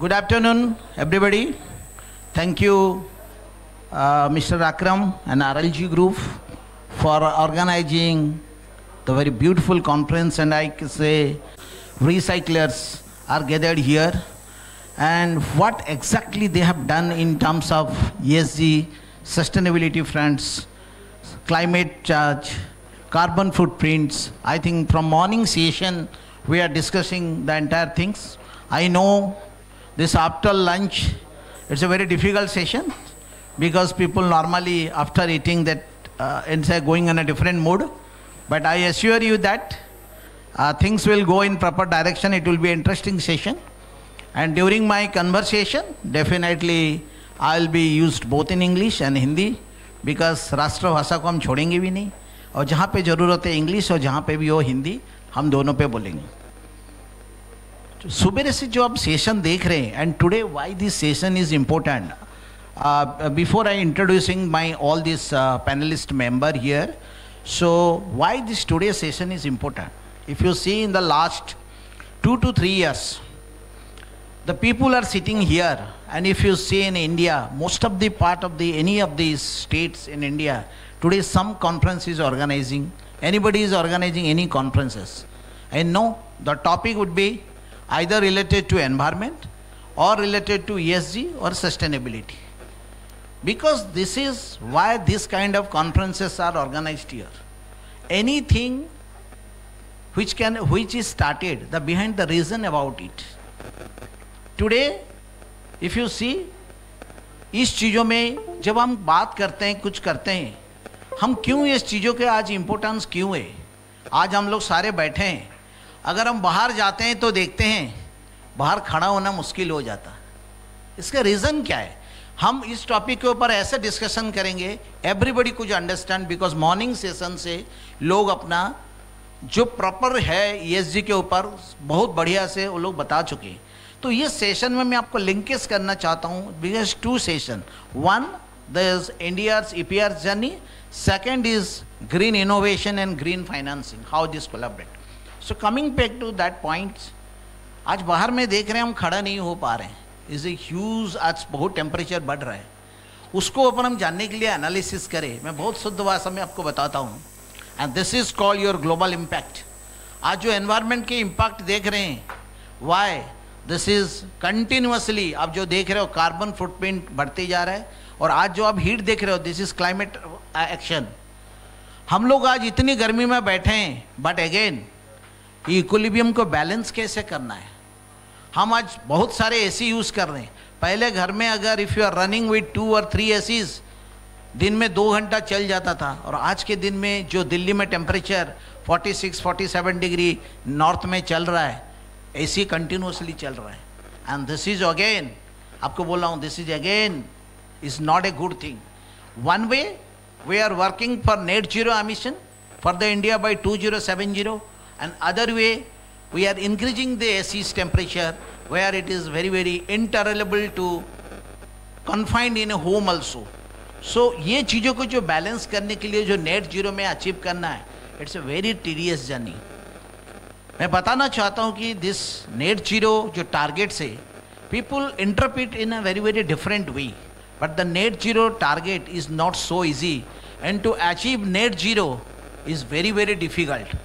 Good afternoon, everybody. Thank you, Mr. Akram and RLG Group for organizing the very beautiful conference, and I can say recyclers are gathered here, and what exactly they have done in terms of ESG, sustainability fronts, climate charge, carbon footprints. I think from morning session we are discussing the entire things. I know this after lunch, it's a very difficult session because people normally after eating that inside going in a different mood. But I assure you that things will go in proper direction. It will be an interesting session. And during my conversation, definitely I'll be used both in English and Hindi because राष्ट्र भाषा को हम छोड़ेंगे भी नहीं और जहाँ पे ज़रूरत है इंग्लिश और जहाँ पे भी हो हिंदी हम दोनों पे बोलेंगे. सुबह से जो आप सेशन देख रहे हैं and today why this session is important. Before I introducing my all this panelist member here, so why this today's session is important? If you see in the last 2 to 3 years, the people are sitting here, and if you see in India, most of the part of the any of these states in India, today some conference is organizing. Anybody is organizing any conferences, and no, the topic would be either related to environment or related to ESG or sustainability. Because this is why this kind of conferences are organized here. Anything which is started, the behind the reason about it. Today, if you see, इस चीज़ों में जब हम बात करते हैं, कुछ करते हैं, हम क्यों इस चीज़ों के आज इम्पोर्टेंस क्यों है? आज हम लोग सारे बैठे हैं. अगर हम बाहर जाते हैं तो देखते हैं बाहर खड़ा होना मुश्किल हो जाता. इसका रीज़न क्या है? हम इस टॉपिक के ऊपर ऐसे डिस्कशन करेंगे, एवरीबडी कुछ अंडरस्टैंड, बिकॉज मॉर्निंग सेशन से लोग अपना जो प्रॉपर है ESG के ऊपर बहुत बढ़िया से वो लोग बता चुके हैं. तो ये सेशन में मैं आपको लिंकेज करना चाहता हूँ because 2 session. One the India's EPR journey, second is green innovation and green financing, how this collaborate. So coming back to that point, आज बाहर में देख रहे हैं हम खड़ा नहीं हो पा रहे हैं. इज ए ह्यूज, आज बहुत टेम्परेचर बढ़ रहा है. उसको अपन हम जानने के लिए एनालिसिस करें. मैं बहुत शुद्ध भाषा में आपको बताता हूँ, and this is called your global impact. आज जो एनवायरनमेंट के इम्पैक्ट देख रहे हैं, वाई दिस इज कंटिन्यूसली, आप जो देख रहे हो कार्बन फुटप्रिंट बढ़ते जा रहा है. और आज जो आप हीट देख रहे हो, दिस इज क्लाइमेट एक्शन. हम लोग आज इतनी गर्मी में बैठे हैं, बट अगेन इक्विलिब्रियम को बैलेंस कैसे करना है. हम आज बहुत सारे AC यूज़ कर रहे हैं. पहले घर में अगर if you are running with 2 और 3 ACs, दिन में 2 घंटा चल जाता था. और आज के दिन में जो दिल्ली में टेम्परेचर 46-47 डिग्री नॉर्थ में चल रहा है, AC कंटिन्यूसली चल रहा है. एंड दिस इज अगेन, आपको बोल रहा हूँ, this is again is not a good thing. One way we are working for net zero emission for the India by 2070, and other way we are increasing the AC's temperature where it is very very intolerable to confined in a home also. So ये चीज़ों को जो balance करने के लिए जो net zero में achieve करना है, it's a very tedious journey. मैं बताना चाहता हूँ कि दिस नेट जीरो जो टारगेट्स है, people interpret in a very very different way, but the net zero target is not so easy, and to achieve net zero is very very difficult.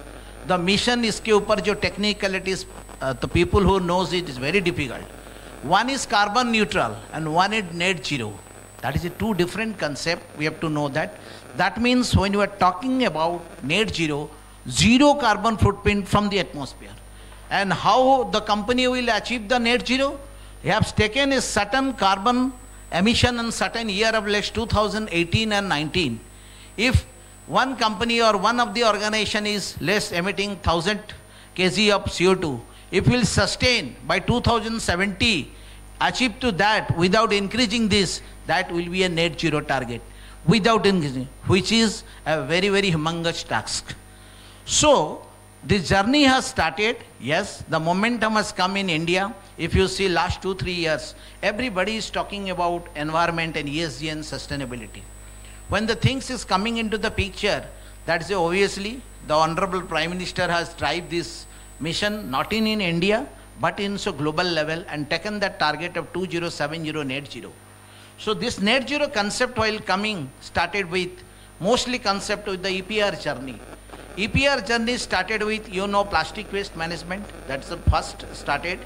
The mission इसके ऊपर जो technicalities, the people who knows it is very difficult. One is carbon neutral and one is net zero. That is a 2 different concept. We have to know that. That means when you are talking about net zero, zero carbon footprint from the atmosphere. And how the company will achieve the net zero? They have taken a certain carbon emission in certain year of like 2018 and 19. If one company or one of the organization is less emitting 1000 kg of CO2, if will sustain by 2070, achieve to that without increasing this, that will be a net zero target without increasing, which is a very very humongous task. So this journey has started. Yes, the momentum has come in India. If you see last 2-3 years, everybody is talking about environment and ESG and sustainability. When the things is coming into the picture, that is obviously the Honorable Prime Minister has tried this mission not in India but in so global level, and taken that target of 2070 net zero. So this net zero concept while coming started with mostly concept with the EPR journey. EPR journey started with, you know, plastic waste management. That's the first started.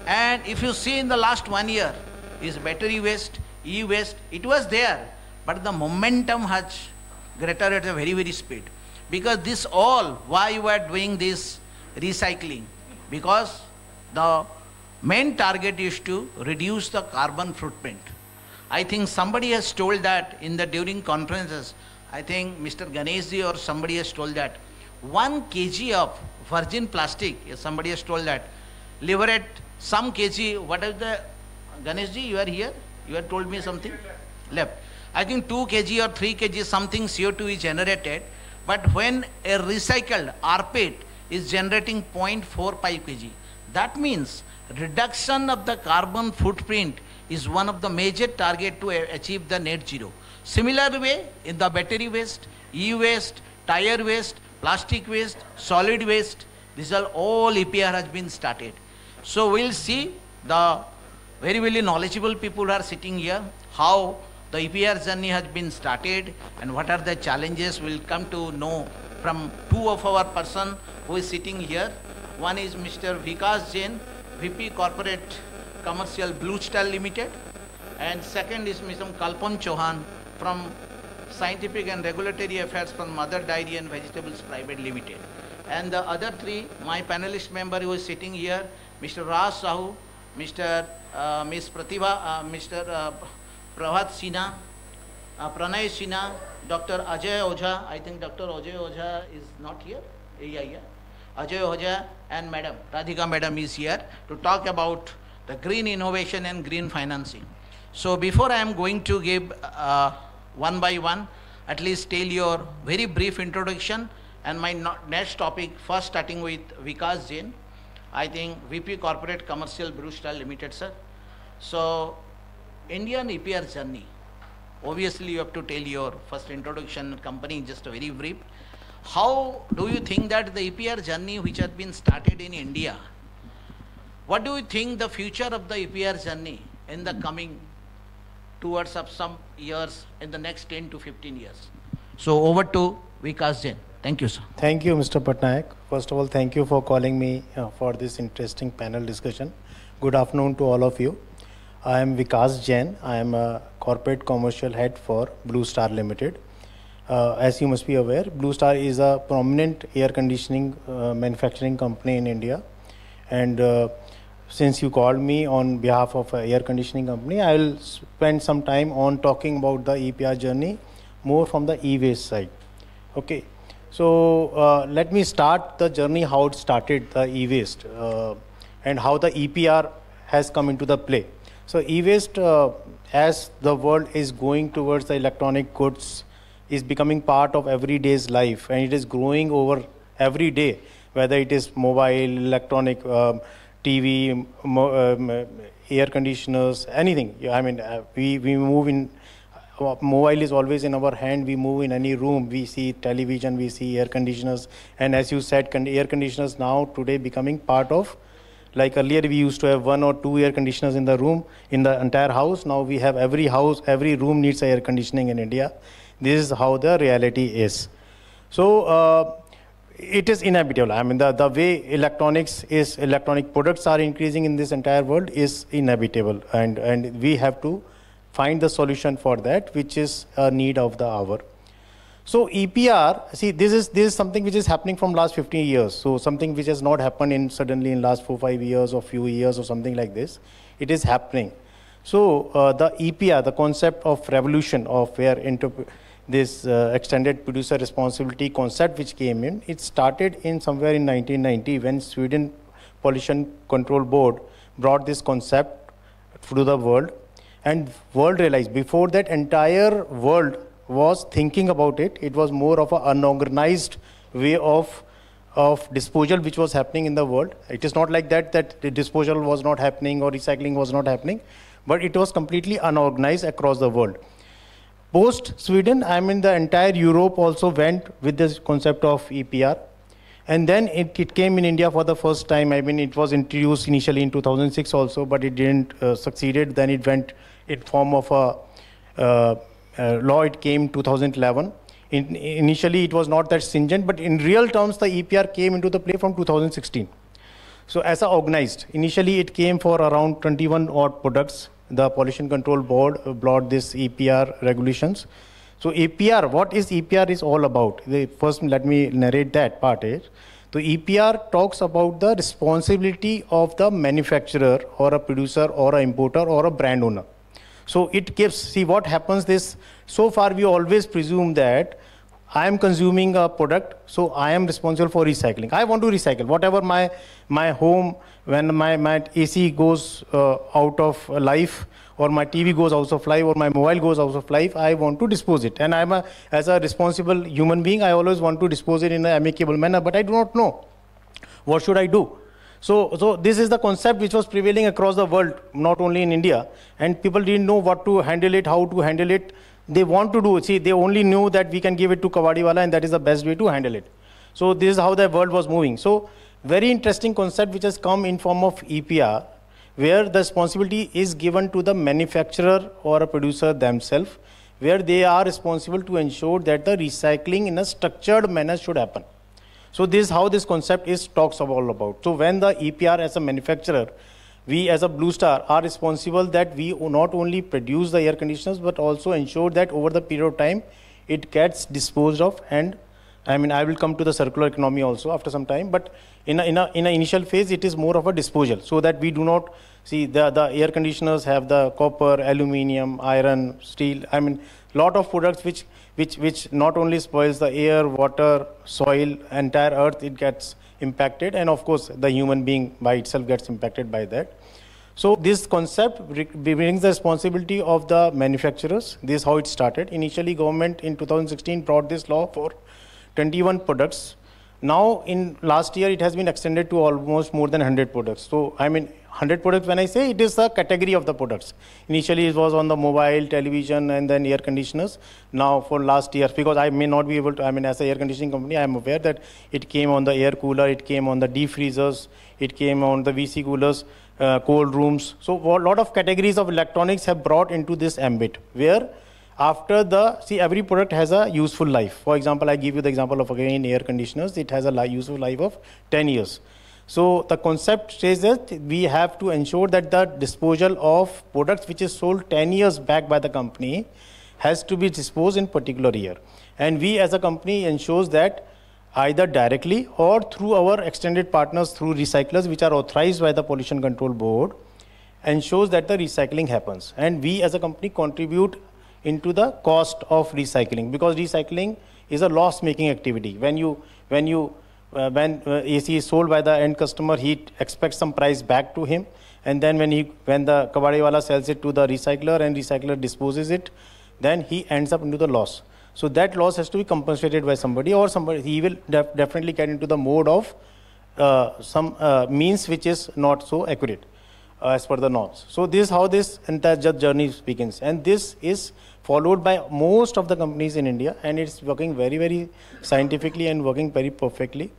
And if you see in the last 1 year, is battery waste, e-waste, it was there, but the momentum has greater at a very, very speed. Because this all, why you are doing this recycling? Because the main target is to reduce the carbon footprint. I think somebody has told that in the during conferences, I think Mr. Ganeshji or somebody has told that 1 kg of virgin plastic, somebody has told that, liberate some kg, what is the, Ganeshji, you are here? You have told me something? Left. I think 2 kg or 3 kg something CO2 is generated, but when a recycled rPET is generating 0.45 kg, that means reduction of the carbon footprint is one of the major target to achieve the net zero. Similar way, in the battery waste, e-waste, tire waste, plastic waste, solid waste, these are all EPR has been started. So we'll see the very, very knowledgeable people who are sitting here, how the EPR journey has been started and what are the challenges. We'll come to know from 2 of our person who is sitting here. One is Mr. Vikas Jain, VP Corporate Commercial Blue Star Limited, and second is Mr. Kalpan Chauhan from Scientific and Regulatory Affairs from Mother Dairy and Vegetables Private Limited. And the other 3, my panelist member who is sitting here, Mr. Raj Sahu, Mr. Ms. Pratibha, Mr. Prabhat Sinha, Pranay Sinha, Dr. Ajay Ojha. I think Dr. Ajay Ojha is not here. Yeah. Ajay Ojha and Madam Radhika Madam is here to talk about the green innovation and green financing. So before I am going to give one by one, at least tell your very brief introduction and my next topic, first starting with Vikas Jain, I think VP Corporate Commercial Blue Star Limited, sir. So Indian EPR journey, obviously you have to tell your first introduction, company, just a very brief. How do you think that the EPR journey which has been started in India, what do you think the future of the EPR journey in the coming towards of some years, in the next 10 to 15 years? So over to Vikas Jain. Thank you, sir. Thank you, Mr. Patnaik. First of all, thank you for calling me for this interesting panel discussion. Good afternoon to all of you. I am Vikas Jain. I am a corporate commercial head for Blue Star Limited. As you must be aware, Blue Star is a prominent air conditioning manufacturing company in India. And since you called me on behalf of an air conditioning company, I will spend some time on talking about the EPR journey more from the e-waste side. Okay. So let me start the journey, how it started, the e-waste, and how the EPR has come into the play. So e-waste, as the world is going towards the electronic goods, is becoming part of everyday's life, and it is growing over every day, whether it is mobile, electronic, TV, air conditioners, anything. I mean, we move in, mobile is always in our hand, we move in any room, we see television, we see air conditioners, and as you said, air conditioners now today becoming part of, like earlier we used to have 1 or 2 air conditioners in the room, in the entire house. Now we have every house, every room needs air conditioning in India. This is how the reality is. So it is inevitable. I mean, the way electronic products are increasing in this entire world is inevitable, and we have to find the solution for that, which is a need of the hour. So EPR, see, this is something which is happening from last 15 years. So something which has not happened suddenly in last 4-5 years or few years or something like this. It is happening. So the EPR, the concept of revolution of where into this extended producer responsibility concept which came in, it started in somewhere in 1990 when Sweden Pollution Control Board brought this concept to the world, and world realized. Before that, entire world was thinking about it. It was more of an unorganized way of disposal which was happening in the world. It is not like that the disposal was not happening or recycling was not happening, but it was completely unorganized across the world. Post Sweden, I mean the entire Europe also went with this concept of EPR, And then it came in India for the first time. I mean, it was introduced initially in 2006 also, but it didn't succeeded. Then it went in form of a law. It came 2011. Initially, it was not that stringent, but in real terms, the EPR came into the play from 2016. So as a organized, initially it came for around 21 odd products. The Pollution Control Board brought this EPR regulations. So EPR, what is EPR is all about? First, let me narrate that part. So EPR talks about the responsibility of the manufacturer or a producer or an importer or a brand owner. So it gives, see what happens this, so far we always presume that I am consuming a product, so I am responsible for recycling. I want to recycle whatever my home, when my AC goes out of life, or my TV goes out of life, or my mobile goes out of life, I want to dispose it. And as a responsible human being, I always want to dispose it in an amicable manner, but I do not know. What should I do? So this is the concept which was prevailing across the world, not only in India, and people didn't know what to handle it, how to handle it. They want to do, see, they only knew that we can give it to Kawadiwala and that is the best way to handle it. So this is how the world was moving. So very interesting concept which has come in form of EPR, where the responsibility is given to the manufacturer or a producer themselves, where they are responsible to ensure that the recycling in a structured manner should happen. So this is how this concept talks all about. So when the EPR as a manufacturer, we as a Blue Star are responsible that we not only produce the air conditioners, but also ensure that over the period of time, it gets disposed of. And I mean, I will come to the circular economy also after some time, but in an initial phase, it is more of a disposal, so that we do not see the air conditioners have the copper, aluminium, iron, steel. I mean, lot of products which not only spoils the air, water, soil, entire earth, it gets impacted, and of course the human being by itself gets impacted by that. So this concept brings the responsibility of the manufacturers. This is how it started. Initially, government in 2016 brought this law for 21 products. Now in last year it has been extended to almost more than 100 products. So I mean 100 products, when I say, it is the category of the products. Initially it was on the mobile, television, and then air conditioners. Now for last year, because I may not be able to, I mean as an air conditioning company, I am aware that it came on the air cooler, it came on the deep freezers, it came on the VC coolers, cold rooms. So a lot of categories of electronics have brought into this ambit, where after every product has a useful life. For example, I give you the example of again air conditioners. It has a useful life of 10 years. So the concept says that we have to ensure that the disposal of products which is sold 10 years back by the company has to be disposed in particular year. And we as a company ensures that either directly or through our extended partners, through recyclers which are authorized by the Pollution Control Board, ensures that the recycling happens. And we as a company contribute into the cost of recycling, because recycling is a loss-making activity. When AC is sold by the end customer, he expects some price back to him, and then when the Kawadiwala sells it to the recycler and recycler disposes it, then he ends up into the loss. So that loss has to be compensated by somebody, or he will definitely get into the mode of some means which is not so accurate as per the norms. So this is how this entire journey begins, and this is followed by most of the companies in India, and it's working very, very scientifically and working very perfectly.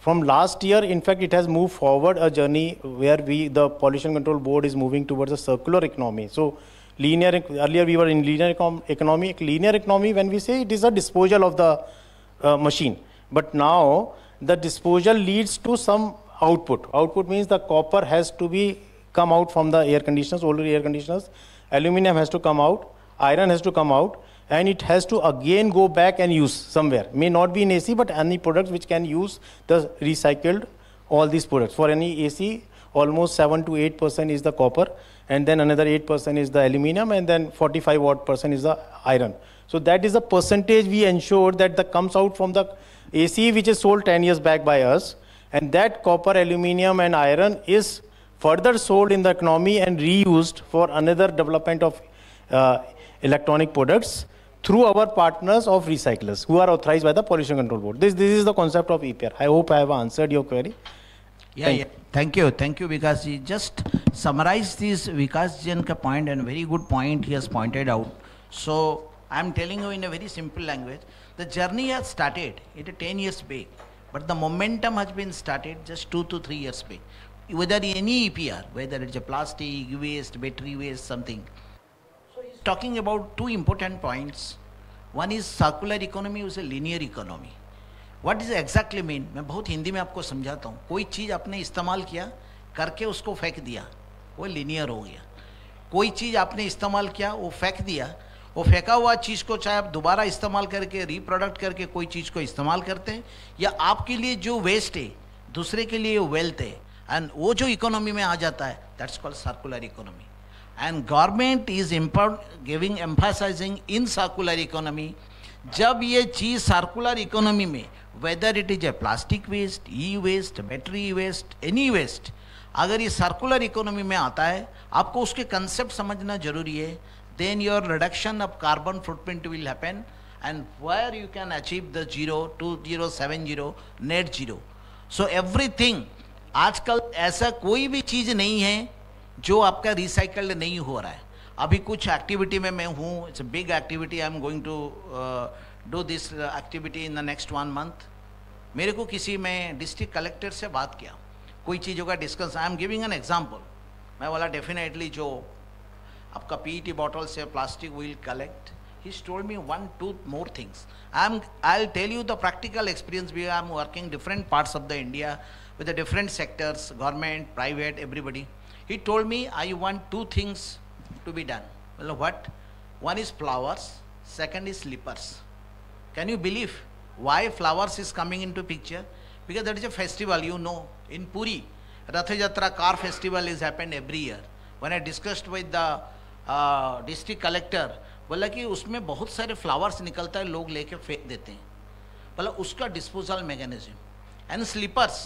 From last year, in fact, it has moved forward a journey where the Pollution Control Board is moving towards a circular economy. So earlier we were in linear economy. Linear economy, when we say, it is a disposal of the machine. But now the disposal leads to some output. Output means the copper has to come out from the air conditioners, older air conditioners. Aluminum has to come out. Iron has to come out, and it has to again go back and use somewhere. May not be in AC, but any products which can use the recycled, all these products. For any AC, almost 7 to 8% is the copper, and then another 8% is the aluminum, and then 45% is the iron. So that is the percentage we ensure that comes out from the AC which is sold 10 years back by us, and that copper, aluminum, and iron is further sold in the economy and reused for another development of electronic products through our partners of recyclers who are authorized by the Pollution Control Board. This is the concept of EPR. I hope I have answered your query. Thank you, Vikas ji. Just summarize this Vikas ji ka point, and very good point he has pointed out. So I am telling you in a very simple language, the journey has started. It is 10 years back, but the momentum has been started just 2 to 3 years back. Whether any EPR, whether it's a plastic, waste, battery waste, something. So he's talking about two important points. One is circular economy, is a linear economy. What does it exactly mean? मैं बहुत हिंदी में आपको समझाता हूँ. कोई चीज़ आपने इस्तेमाल किया, करके उसको फेंक दिया, वो linear हो गया. कोई चीज़ आपने इस्तेमाल किया, वो फेंक दिया, वो फेंका हुआ चीज़ को चाहे आप दोबारा इस्तेमाल करके रिप्रोडक्ट करके कोई चीज़ को इस्तेमाल करते हैं, या आपके लिए जो वेस्ट है दूसरे के लिए वेल्थ है, एंड वो जो इकोनॉमी में आ जाता है, that's called circular economy. And government is giving emphasising in circular economy. जब ये चीज़ सर्कुलर इकोनॉमी में, whether it is a plastic waste, e waste, battery waste, any waste, अगर ये सर्कुलर इकोनॉमी में आता है, आपको उसके कंसेप्ट समझना जरूरी है. Then your reduction of carbon footprint will happen, and where you can achieve the 2070 net zero. So everything, आजकल ऐसा कोई भी चीज़ नहीं है जो आपका रिसाइकल्ड नहीं हो रहा है. अभी कुछ एक्टिविटी में मैं हूँ, it's a big activity, I am going to do this activity in the next 1 month. मेरे को किसी में डिस्ट्रिक्ट कलेक्टर से बात किया, कोई चीज़ों का discuss, I am giving an example. मैं बोला डेफिनेटली जो आपका PET बॉटल से plastic will collect. He told me 1-2 more things. I'll tell you the practical experience. We are working different parts of the India with the different sectors, government, private, everybody. He told me, I want 2 things to be done. Well, what? One is flowers, second is slippers. Can you believe why flowers is coming into picture? Because that is a festival, you know. In Puri, Rath Yatra car festival is happened every year. When I discussed with the district collector, बोला कि उसमें बहुत सारे flowers निकलता है, लोग लेके फेंक देते हैं. बोला उसका डिस्पोजल मैकेनिज्म. एंड स्लीपर्स,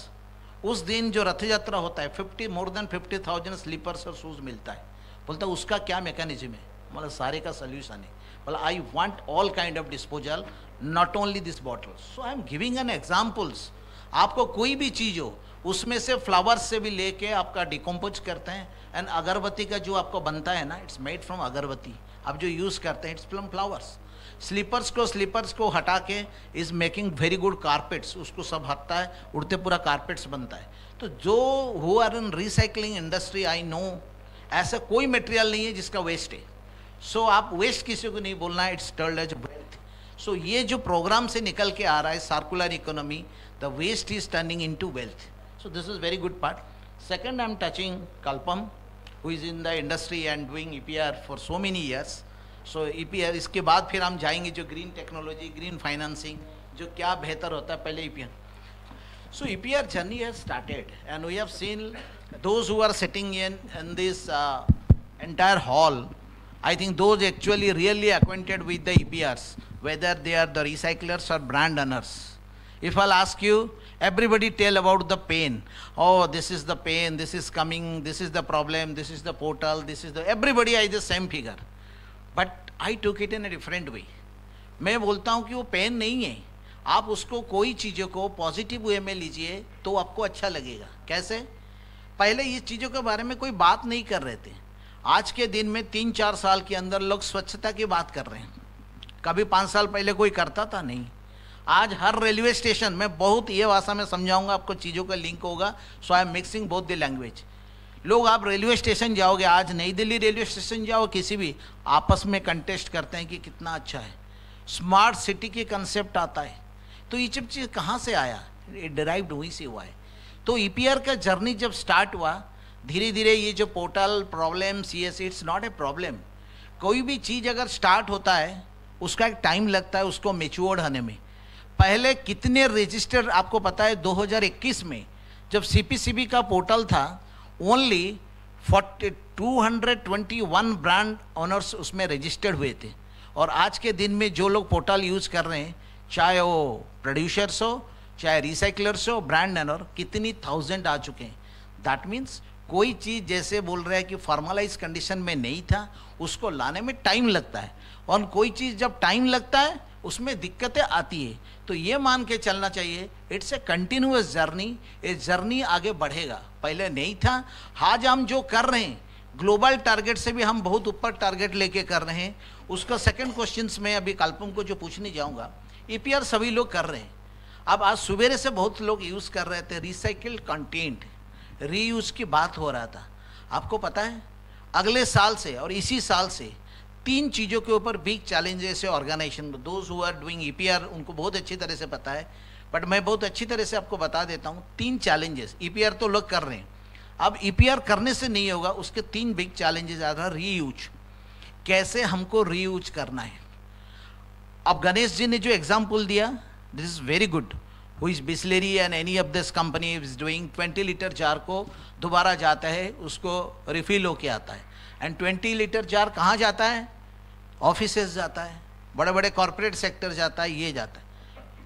उस दिन जो रथ यात्रा होता है, more than 50,000 स्लीपर्स और शूज़ मिलता है. बोलता उसका क्या मैकेनिज्म है? बोला सारे का सोल्यूशन है. बोला I want all kind of disposal, not only this bottles. So I am giving an examples. आपको कोई भी चीज़ हो, उसमें से फ्लावर्स से भी लेके आपका डिकम्पोज करते हैं. एंड अगरबत्ती का जो आपको बनता है ना, इट्स मेड फ्रॉम अगरबत्ती. आप जो यूज़ करते हैं, इट्स फ्रॉम फ्लावर्स. स्लीपर्स को हटा के is making very good carpets. उसको सब हटता है, उड़ते पूरा कारपेट्स बनता है. तो जो who are in recycling industry, I know ऐसा कोई मटेरियल नहीं है जिसका वेस्ट है. सो आप वेस्ट किसी को नहीं बोलना है, it's turned as wealth. So ये जो प्रोग्राम से निकल के आ रहा है circular economy, the waste is turning into wealth. So this is very good part. Second, I am touching Kalpam, who is in the industry and doing EPR for so many years. So EPR, इसके बाद फिर हम जाएंगे जो green technology, green financing, जो क्या बेहतर होता है, पहले EPR. So EPR journey has started, and we have seen those who are sitting in this entire hall. I think those actually really acquainted with the EPRs, whether they are the recyclers or brand owners. If I'll ask you, everybody tell about the pain. Oh, this is the pain, this is coming, this is the problem, this is the portal, this is the... Everybody has the same figure. But I took it in a different way. मैं बोलता हूँ कि वो pen नहीं है. आप उसको कोई चीज़ों को पॉजिटिव वे में लीजिए तो आपको अच्छा लगेगा. कैसे? पहले ये चीज़ों के बारे में कोई बात नहीं कर रहे थे. आज के दिन में 3-4 साल के अंदर लोग स्वच्छता की बात कर रहे हैं. कभी 5 साल पहले कोई करता था नहीं. आज हर रेलवे स्टेशन में, बहुत ये भाषा में समझाऊंगा आपको, चीज़ों का लिंक होगा. So I am mixing both the language. लोग, आप रेलवे स्टेशन जाओगे, आज नई दिल्ली रेलवे स्टेशन जाओ, किसी भी, आपस में कंटेस्ट करते हैं कि कितना अच्छा है. स्मार्ट सिटी के कंसेप्ट आता है. तो ये सब चीज़ कहाँ से आया? डिराइव्ड हुई से हुआ है. तो EPR का जर्नी जब स्टार्ट हुआ, धीरे धीरे ये जो पोर्टल प्रॉब्लम्स, ये इट्स नॉट ए प्रॉब्लम. कोई भी चीज़ अगर स्टार्ट होता है, उसका एक टाइम लगता है उसको मैच्योर होने में. पहले कितने रजिस्टर आपको पता है? 2021 में जब CPCB का पोर्टल था, ओनली 221 ब्रांड ओनर्स उसमें रजिस्टर्ड हुए थे. और आज के दिन में जो लोग पोर्टल यूज़ कर रहे हैं, चाहे वो प्रोड्यूसर्स हो, चाहे रिसाइकलर्स हो, ब्रांड ओनर, कितनी 1000 आ चुके हैं. दैट मीन्स कोई चीज़ जैसे बोल रहे हैं कि फॉर्मलाइज कंडीशन में नहीं था, उसको लाने में टाइम लगता है. और कोई चीज़ जब टाइम लगता है उसमें दिक्कतें आती है. तो ये मान के चलना चाहिए, इट्स ए कंटिन्यूअस जर्नी. ये जर्नी आगे बढ़ेगा. पहले नहीं था. आज हम जो कर रहे हैं, ग्लोबल टारगेट से भी हम बहुत ऊपर टारगेट लेके कर रहे हैं. उसका सेकंड क्वेश्चन में अभी कल्पम को जो पूछने जाऊंगा, EPR सभी लोग कर रहे हैं. अब आज सवेरे से बहुत लोग यूज कर रहे थे रिसाइकिल्ड कंटेंट, रीयूज की बात हो रहा था। आपको पता है अगले साल से और इसी साल से 3 चीज़ों के ऊपर बिग चैलेंजेस है organisation. Those who are doing EPR उनको बहुत अच्छी तरह से पता है, बट मैं बहुत अच्छी तरह से आपको बता देता हूँ। 3 चैलेंजेस, ईपीआर तो लोग कर रहे हैं, अब ईपीआर करने से नहीं होगा, उसके 3 बिग चैलेंजेस आ रहा है। रीयूज, कैसे हमको रीयूज करना है। अब गणेश जी ने जो एग्जाम्पल दिया, this is very good. Who is Bisleri and any of this company is doing 20 litre jar को दोबारा जाता है, उसको रिफिल होके आता है। एंड 20 लीटर जार कहाँ जाता है? ऑफिसेज जाता है, बड़े बड़े कॉर्पोरेट सेक्टर जाता है, ये जाता है।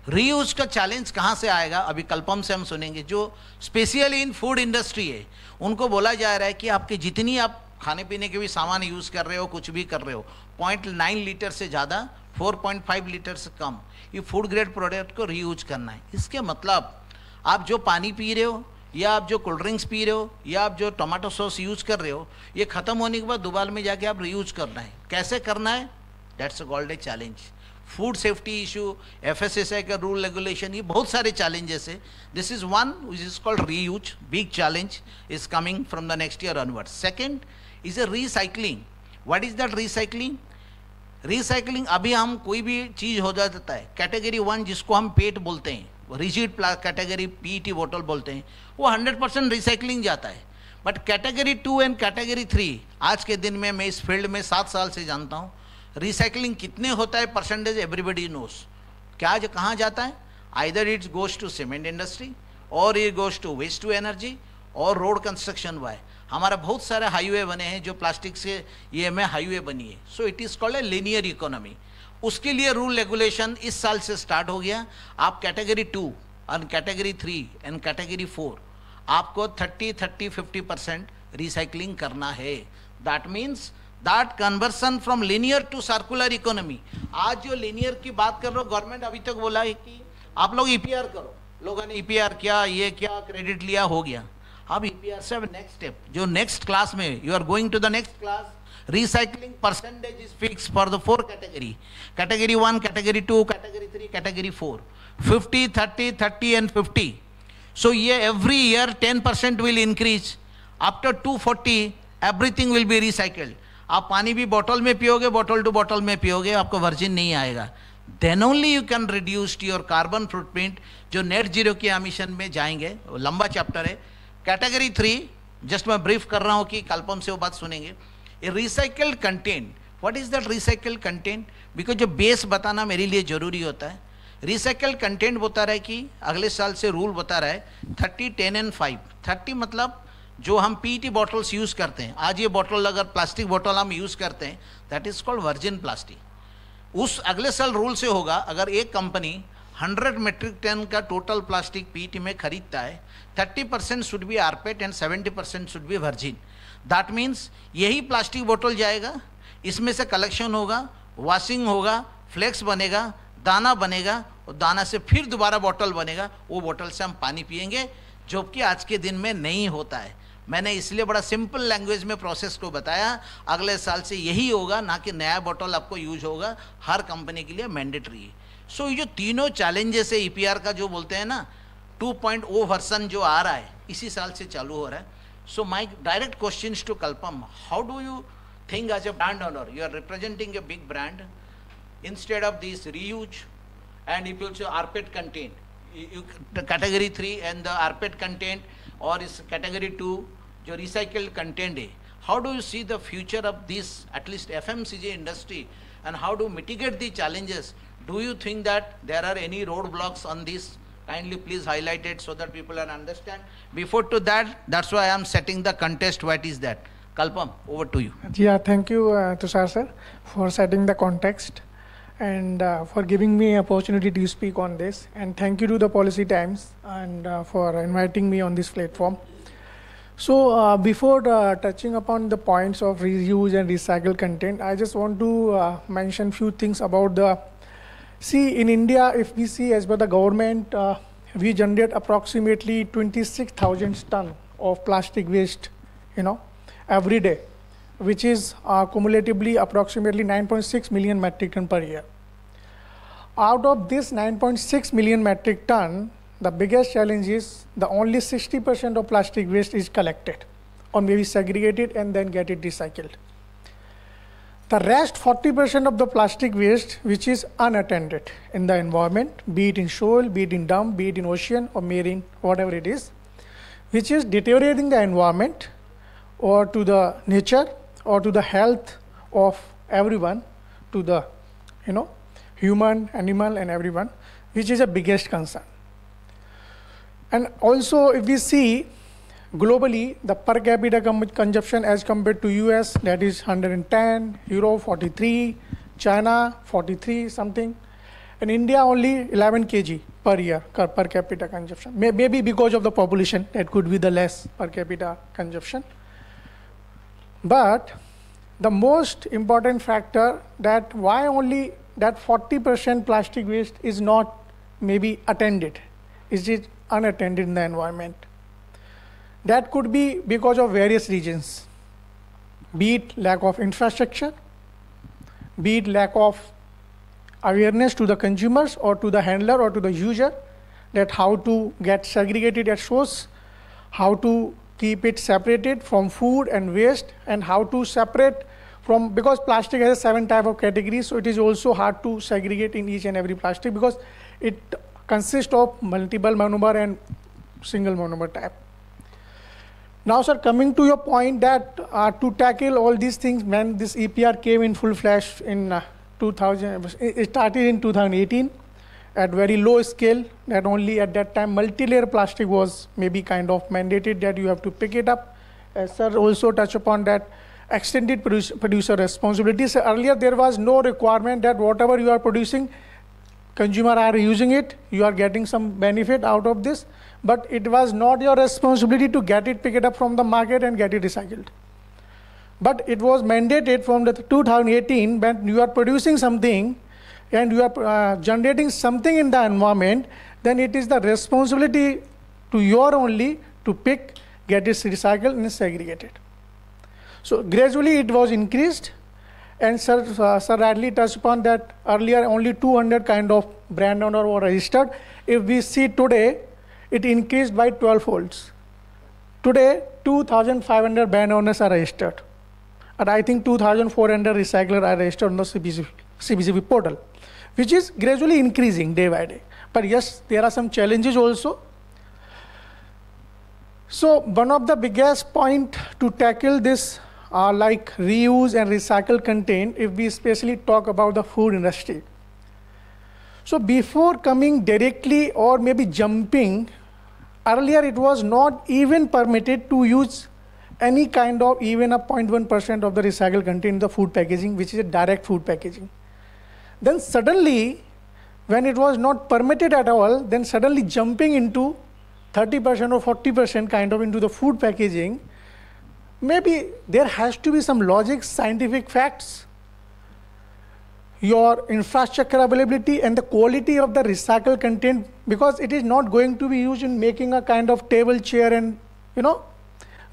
रीयूज का चैलेंज कहाँ से आएगा? अभी कल्पम से हम सुनेंगे, जो स्पेशली इन फूड इंडस्ट्री है, उनको बोला जा रहा है कि आपकी जितनी आप खाने पीने के भी सामान यूज कर रहे हो, कुछ भी कर रहे हो, 0.9 लीटर से ज़्यादा, 4.5 लीटर से कम ये फूड ग्रेड प्रोडक्ट को रीयूज करना है। इसके मतलब आप जो पानी पी रहे हो, या आप जो कोल्ड ड्रिंक्स पी रहे हो, या आप जो टमाटो सॉस यूज कर रहे हो, ये खत्म होने के बाद दोबारा में जाके आप रीयूज करना है। कैसे करना है? That's a called a challenge. Food safety issue, FSSI का रूल रेगुलेशन, ये बहुत सारे चैलेंजेस है। This is one which is called reuse, big challenge is coming from the next year onward. Second is a recycling. What is that recycling? Recycling, अभी हम कोई भी चीज हो जाता है, कैटेगरी 1 जिसको हम पेट बोलते हैं, रिजिड कैटेगरी पीईटी बोतल बोलते हैं, वो 100% रिसाइकलिंग जाता है। बट कैटेगरी 2 एंड कैटेगरी 3 आज के दिन में, मैं इस फील्ड में 7 साल से जानता हूँ, रिसाइकलिंग कितने होता है परसेंटेज एवरीबडी नोस। क्या जो कहाँ जाता है? Either it's goes to cement industry, और it goes to waste to energy, और रोड कंस्ट्रक्शन हुआ है। हमारा बहुत सारे हाईवे बने हैं जो प्लास्टिक से ये में हाईवे बनी है। So it is called a linear economy. उसके लिए रूल रेगुलेशन इस साल से स्टार्ट हो गया। आप कैटेगरी 2 और कैटेगरी 3 एंड कैटेगरी 4 आपको 30-50% रिसाइकलिंग करना है। That means that conversion from linear to circular economy. आज जो लीनियर की बात कर रहे हो, गवर्नमेंट अभी तक बोला है कि आप लोग ईपीआर करो, लोगों ने ईपीआर किया, ये क्या क्रेडिट लिया, हो गया। अब ईपीआर से नेक्स्ट स्टेप, जो नेक्स्ट क्लास में you are going to the next class, recycling percentage is fix for the 4 category, category 1, category 2, category 3, category 4, 50, 30, 30 and 50. So ये every year 10% will increase. After 240 everything will be recycled. आप पानी भी बोतल में पियोगे, बोतल to बोतल में पियोगे, आपको वर्जिन नहीं आएगा। Then only you can reduce your carbon footprint, जो नेट जीरो के एमिशन में जाएंगे। लंबा चैप्टर है। कैटेगरी 3 जस्ट मैं ब्रीफ कर रहा हूँ कि कल्पम से वो बात सुनेंगे। Recycled content, what is that recycled content? Because जो बेस बताना मेरे लिए जरूरी होता है। रिसाइकल्ड कंटेंट बता रहा है कि अगले साल से रूल बता रहा है 30, 10 and 5। 30 मतलब जो हम पीईटी बॉटल्स यूज करते हैं, आज ये बॉटल अगर प्लास्टिक बॉटल हम यूज करते हैं, that is called virgin plastic. उस अगले साल रूल से होगा, अगर एक कंपनी 100 मेट्रिक टन का टोटल प्लास्टिक पीईटी में खरीदता है, 30% should be rPET and 70% should be virgin. That means यही प्लास्टिक बोतल जाएगा, इसमें से कलेक्शन होगा, वॉशिंग होगा, फ्लेक्स बनेगा, दाना बनेगा, और दाना से फिर दोबारा बोतल बनेगा, वो बोतल से हम पानी पिएंगे, जो कि आज के दिन में नहीं होता है। मैंने इसलिए बड़ा सिंपल लैंग्वेज में प्रोसेस को बताया। अगले साल से यही होगा, ना कि नया बोतल आपको यूज होगा, हर कंपनी के लिए मैंडेटरी है। सो ये जो तीनों चैलेंजेस है ईपीआर का, जो बोलते हैं ना 2.0 वर्सन जो आ रहा है, इसी साल से चालू हो रहा है। So my direct question to Kalpam, how do you think as a brand owner, you are representing a big brand, instead of this reuse and if you say rPET content, category 3 and the rPET content, or is category 2 जो recycled content है, how do you see the future of this, at least FMCG industry, and how to mitigate the challenges? Do you think that there are any roadblocks on this? Kindly please highlight it so that people can understand. Before to that, that's why I am setting the contest. What is that? Kalpam, over to you. Yeah, thank you, Tushar sir, for setting the context and for giving me opportunity to speak on this. And thank you to the Policy Times and for inviting me on this platform. So before touching upon the points of reuse and recycled content, I just want to mention few things about the. See, in India, if we see as per the government, we generate approximately 26,000 tons of plastic waste, every day, which is cumulatively approximately 9.6 million metric ton per year. Out of this 9.6 million metric ton, the biggest challenge is the only 60% of plastic waste is collected or maybe segregated and then get it recycled. The rest 40% of the plastic waste which is unattended in the environment, be it in soil, be it in dump, be it in ocean or marine, whatever it is, which is deteriorating the environment or to the nature or to the health of everyone, to the human, animal and everyone, which is the biggest concern. And also if we see globally, the per capita consumption as compared to US, that is 110, Europe 43, China 43 something, and India only 11 kg per year per capita consumption. Maybe because of the population, that could be the less per capita consumption. But the most important factor that why only that 40% plastic waste is not maybe attended, is it unattended in the environment? That could be because of various reasons, be it lack of infrastructure, be it lack of awareness to the consumers or to the handler or to the user that how to get segregated at source, how to keep it separated from food and waste, and how to separate from, because plastic has 7 types of categories, so it is also hard to segregate in each and every plastic because it consists of multiple monomer and single monomer type. Now, sir, coming to your point that to tackle all these things, when this EPR came in full flash in 2000, it started in 2018 at very low scale, that only at that time multi-layer plastic was maybe kind of mandated that you have to pick it up. As sir also touched upon that extended producer responsibility. So earlier there was no requirement that whatever you are producing, consumer are using it, you are getting some benefit out of this, but it was not your responsibility to get it, pick it up from the market and get it recycled. But it was mandated from the 2018 when you are producing something and you are generating something in the environment, then it is the responsibility to your only to pick, get it recycled and segregated. So gradually it was increased, and Sir Radley touched upon that earlier only 200 kind of brand owner were registered. If we see today, it increased by 12 folds. Today, 2,500 brand owners are registered. And I think 2,400 recyclers are registered on the CBCB portal, which is gradually increasing day by day. But yes, there are some challenges also. So one of the biggest point to tackle this are like reuse and recycle content if we especially talk about the food industry. So before coming directly or maybe jumping, earlier it was not even permitted to use any kind of even a 0.1% of the recycled content in the food packaging, which is a direct food packaging. Then suddenly, when it was not permitted at all, then suddenly jumping into 30% or 40% kind of into the food packaging, maybe there has to be some logic, scientific facts, your infrastructure availability and the quality of the recycled content, because it is not going to be used in making a kind of table, chair and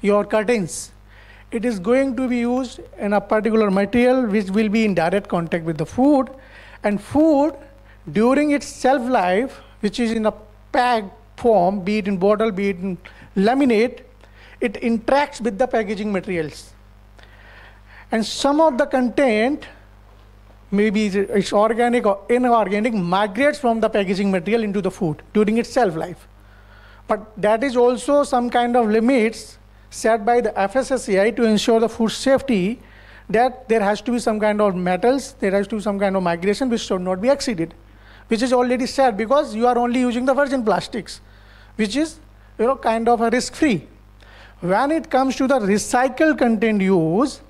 your curtains. It is going to be used in a particular material which will be in direct contact with the food, and food during its shelf life, which is in a packed form, be it in bottle, be it in laminate, it interacts with the packaging materials. And some of the content, maybe it's organic or inorganic, migrates from the packaging material into the food during its shelf life. But that is also some kind of limits set by the FSSAI to ensure the food safety, that there has to be some kind of metals, there has to be some kind of migration which should not be exceeded, which is already said, because you are only using the virgin plastics, which is kind of a risk-free. When it comes to the recycled content use,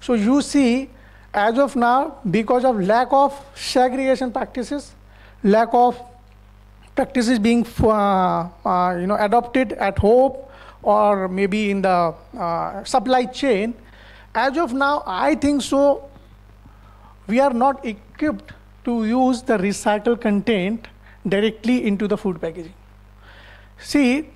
so you see, as of now, because of lack of segregation practices, lack of practices being adopted at home or maybe in the supply chain, as of now, I think so, we are not equipped to use the recycled content directly into the food packaging. See,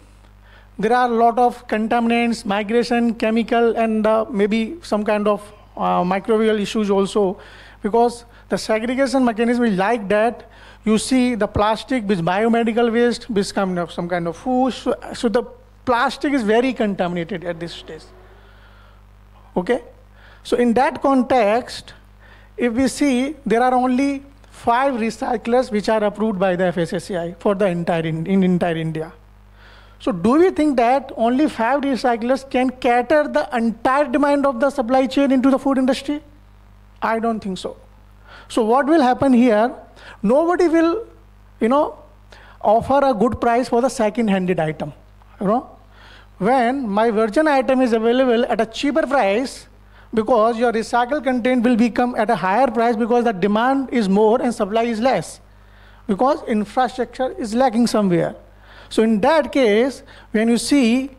there are a lot of contaminants, migration, chemical, and maybe some kind of microbial issues also, because the segregation mechanism is like that. you see the plastic with biomedical waste, with some kind of food. So the plastic is very contaminated at this stage. Okay? So in that context, if we see, there are only 5 recyclers which are approved by the FSSAI for the entire India. So do we think that only 5 recyclers can cater the entire demand of the supply chain into the food industry? I don't think so. So what will happen here? Nobody will, offer a good price for the second-handed item. When my virgin item is available at a cheaper price, because your recycled content will become at a higher price because the demand is more and supply is less, because infrastructure is lacking somewhere. So in that case, when you see,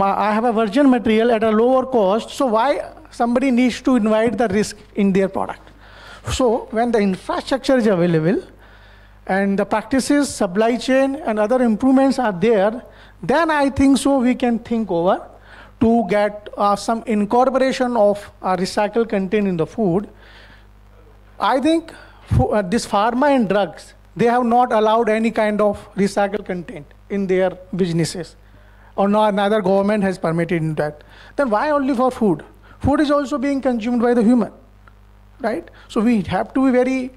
I have a virgin material at a lower cost, so why somebody needs to invite the risk in their product? So when the infrastructure is available and the practices, supply chain and other improvements are there, then I think so we can think over to get some incorporation of recycled content in the food. I think this pharma and drugs, they have not allowed any kind of recycled content in their businesses, or neither government has permitted that. Then why only for food? Food is also being consumed by the human, right? So we have to be very,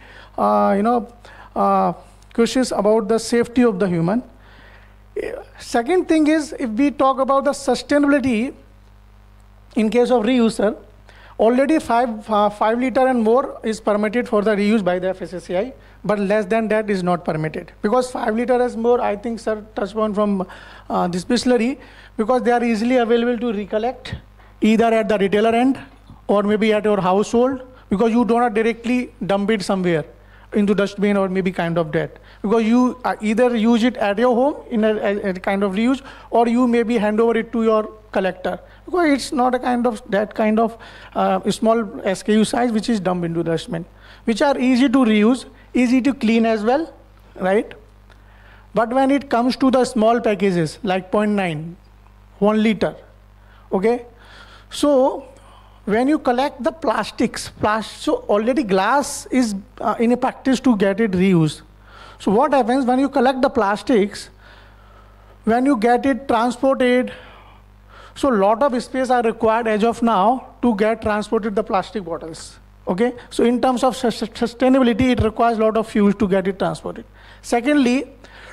cautious about the safety of the human. Second thing is, if we talk about the sustainability, in case of reuse, sir, already 5 liter and more is permitted for the reuse by the FSSAI, but less than that is not permitted. Because 5 liter is more, I think, sir, touched on from this distillery, because they are easily available to recollect, either at the retailer end or maybe at your household, because you do not directly dump it somewhere into dustbin or maybe kind of that. Because you either use it at your home in a kind of reuse, or you maybe hand over it to your collector. Because it's not a kind of that kind of small SKU size which is dumped into the dustbin, which are easy to reuse, easy to clean as well, right? But when it comes to the small packages like 0.9, 1 liter, okay? So when you collect the plastics, so already glass is in a practice to get it reused. So what happens when you collect the plastics, when you get it transported, so a lot of space are required as of now to get transported the plastic bottles, okay? So in terms of sustainability, it requires a lot of fuel to get it transported. Secondly,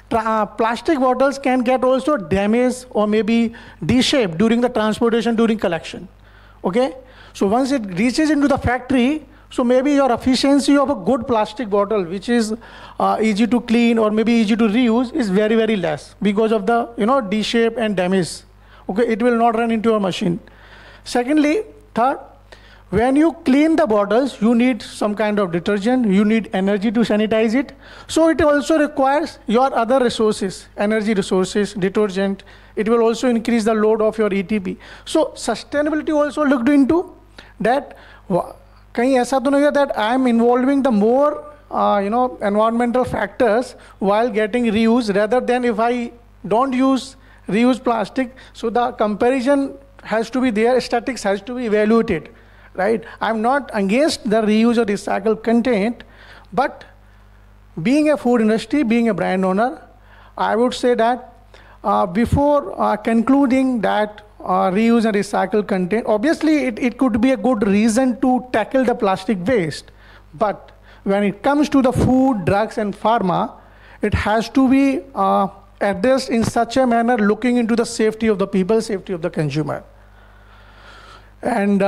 plastic bottles can get also damaged or maybe de-shaped during the transportation, during collection, okay? So once it reaches into the factory, so maybe your efficiency of a good plastic bottle, which is easy to clean or maybe easy to reuse, is very, very less because of the D-shape and damage. Okay, it will not run into your machine. Secondly, third, when you clean the bottles, you need some kind of detergent, you need energy to sanitize it. So it also requires your other resources, energy resources, detergent. It will also increase the load of your ETP. So sustainability also looked into that. Kahin aisa to nahi hai that I am involving the more environmental factors while getting reuse, rather than if I don't use reuse plastic. So the comparison has to be there, statistics has to be evaluated, right? I'm not against the reuse or recycled content, but being a food industry, being a brand owner, I would say that before concluding that reuse and recycle content, obviously it could be a good reason to tackle the plastic waste, but when it comes to the food, drugs and pharma, it has to be addressed in such a manner looking into the safety of the people, safety of the consumer. And